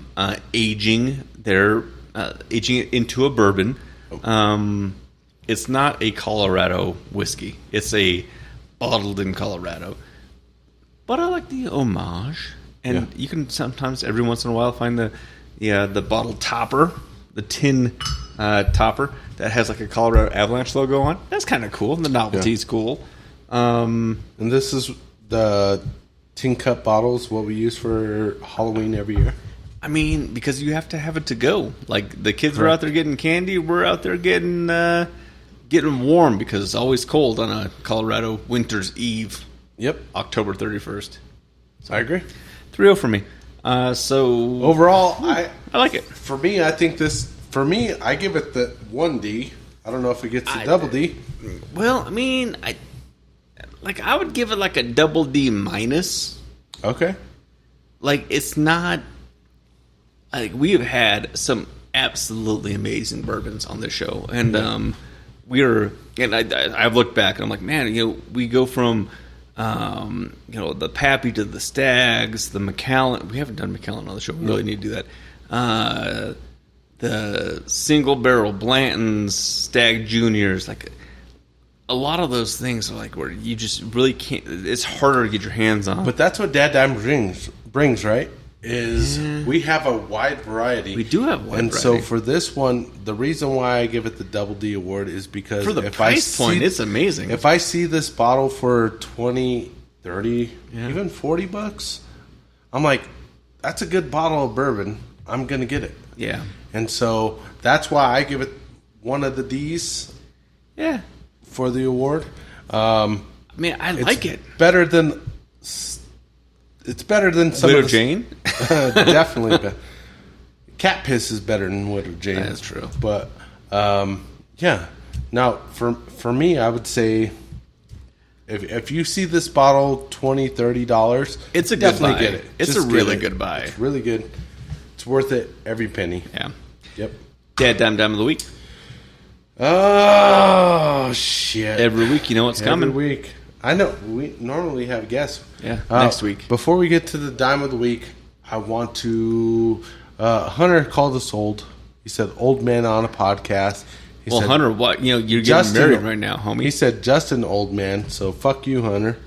aging it into a bourbon. It's not a Colorado whiskey. It's a bottled in Colorado. But I like the homage. And you can sometimes, every once in a while, find the bottle topper, the tin topper that has like a Colorado Avalanche logo on. That's kind of cool. The novelty's cool. And this is the tin cup bottles, what we use for Halloween every year. I mean, because you have to have it to go. Like the kids are out there getting candy, we're out there getting warm because it's always cold on a Colorado winter's eve. Yep, October 31st. So I agree. 3-0 for me. So overall, I like it. For me, I think this. For me, I give it the 1D. I don't know if it gets a double D. Well, I mean, I would give it like a double D minus. Okay. Like it's not. Like we have had some absolutely amazing bourbons on this show, and I've looked back and I'm like, man, we go from the Pappy to the Stags, the Macallan. We haven't done Macallan on the show. We really need to do that. The single barrel Blanton's, Stag Juniors, like a lot of those things are like where you just really can't. It's harder to get your hands on. But that's what DadDimes brings, right? We have a wide variety. We do have a wide variety. And so for this one, the reason why I give it the double D award is because for the price point, it's amazing. If I see this bottle for 20, 30, even $40, I'm like, that's a good bottle of bourbon. I'm going to get it. Yeah. And so that's why I give it one of the D's. Yeah. For the award. I like it. It's better than some Widow Jane? Definitely. Cat piss is better than Widow Jane. That's true. But, yeah. Now, for me, I would say if you see this bottle $20, $30, it's a good definitely buy. Get it. It's Just a really good buy. It's really good. It's worth it every penny. Yeah. Yep. Dime of the week. Oh, shit. Every week, you know what's coming. Every week. I know. We normally have guests. Yeah, next week. Before we get to the Dime of the Week, I want to... Hunter called us old. He said, old man on a podcast. He said, Hunter, what? You're getting married right now, homie. He said, Justin, old man. So, fuck you, Hunter.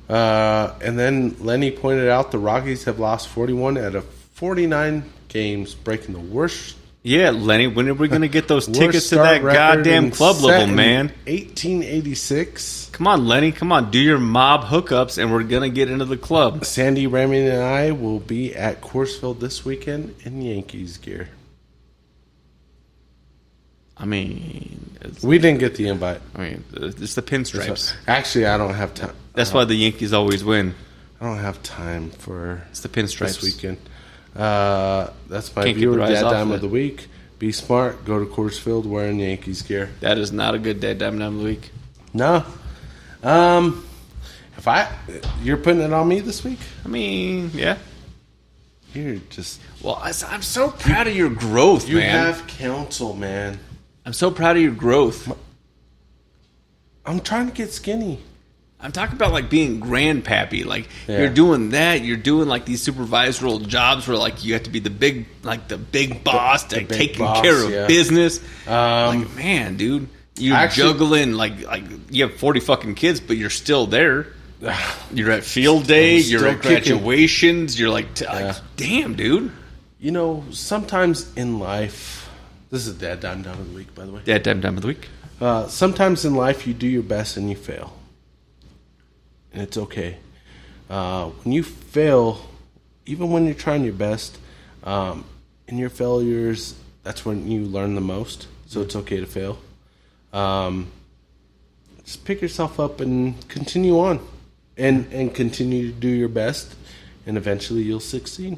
And then Lenny pointed out the Rockies have lost 41 out of 49 games, breaking the worst... Yeah, Lenny, when are we going to get those tickets to that goddamn club level, man? 1886. Come on, Lenny. Come on. Do your mob hookups, and we're going to get into the club. Sandy, Remy, and I will be at Courseville this weekend in Yankees gear. I mean... We didn't get the invite. I mean, it's the pinstripes. Actually, I don't have time. That's why the Yankees always win. I don't have time for it's the pinstripes. This weekend. That's my viewer dad dime of the week. Be smart. Go to Courseville wearing Yankees gear. That is not a good dad dime of the week. No. You're putting it on me this week? I mean, yeah. You're just... Well, I'm so proud of your growth, man. You have counsel, man. I'm so proud of your growth. I'm trying to get skinny. I'm talking about like being grandpappy. Like you're doing that. You're doing like these supervisory jobs where like you have to be the big boss, like taking care of business. Like man, dude, you're juggling like you have 40 fucking kids, but you're still there. You're at field day. You're at graduations. You're like, damn, dude. You know, sometimes in life, this is Dad Dime of the Week, by the way. Dad Dime of the Week. Sometimes in life, you do your best and you fail. And it's okay. When you fail, even when you're trying your best, in your failures, that's when you learn the most. So it's okay to fail. Just pick yourself up and continue on. And continue to do your best. And eventually you'll succeed.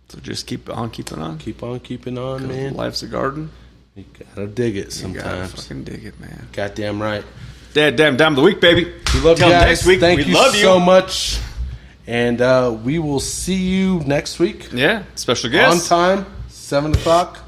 So just keep on keeping on. Keep on keeping on, man. Life's a garden. You gotta dig it sometimes. You gotta fucking dig it, man. Goddamn right. Dad Dime of the Week, baby. We love you guys. Next week. Thank you love so much. And we will see you next week. Yeah, special guest. On time, 7 o'clock.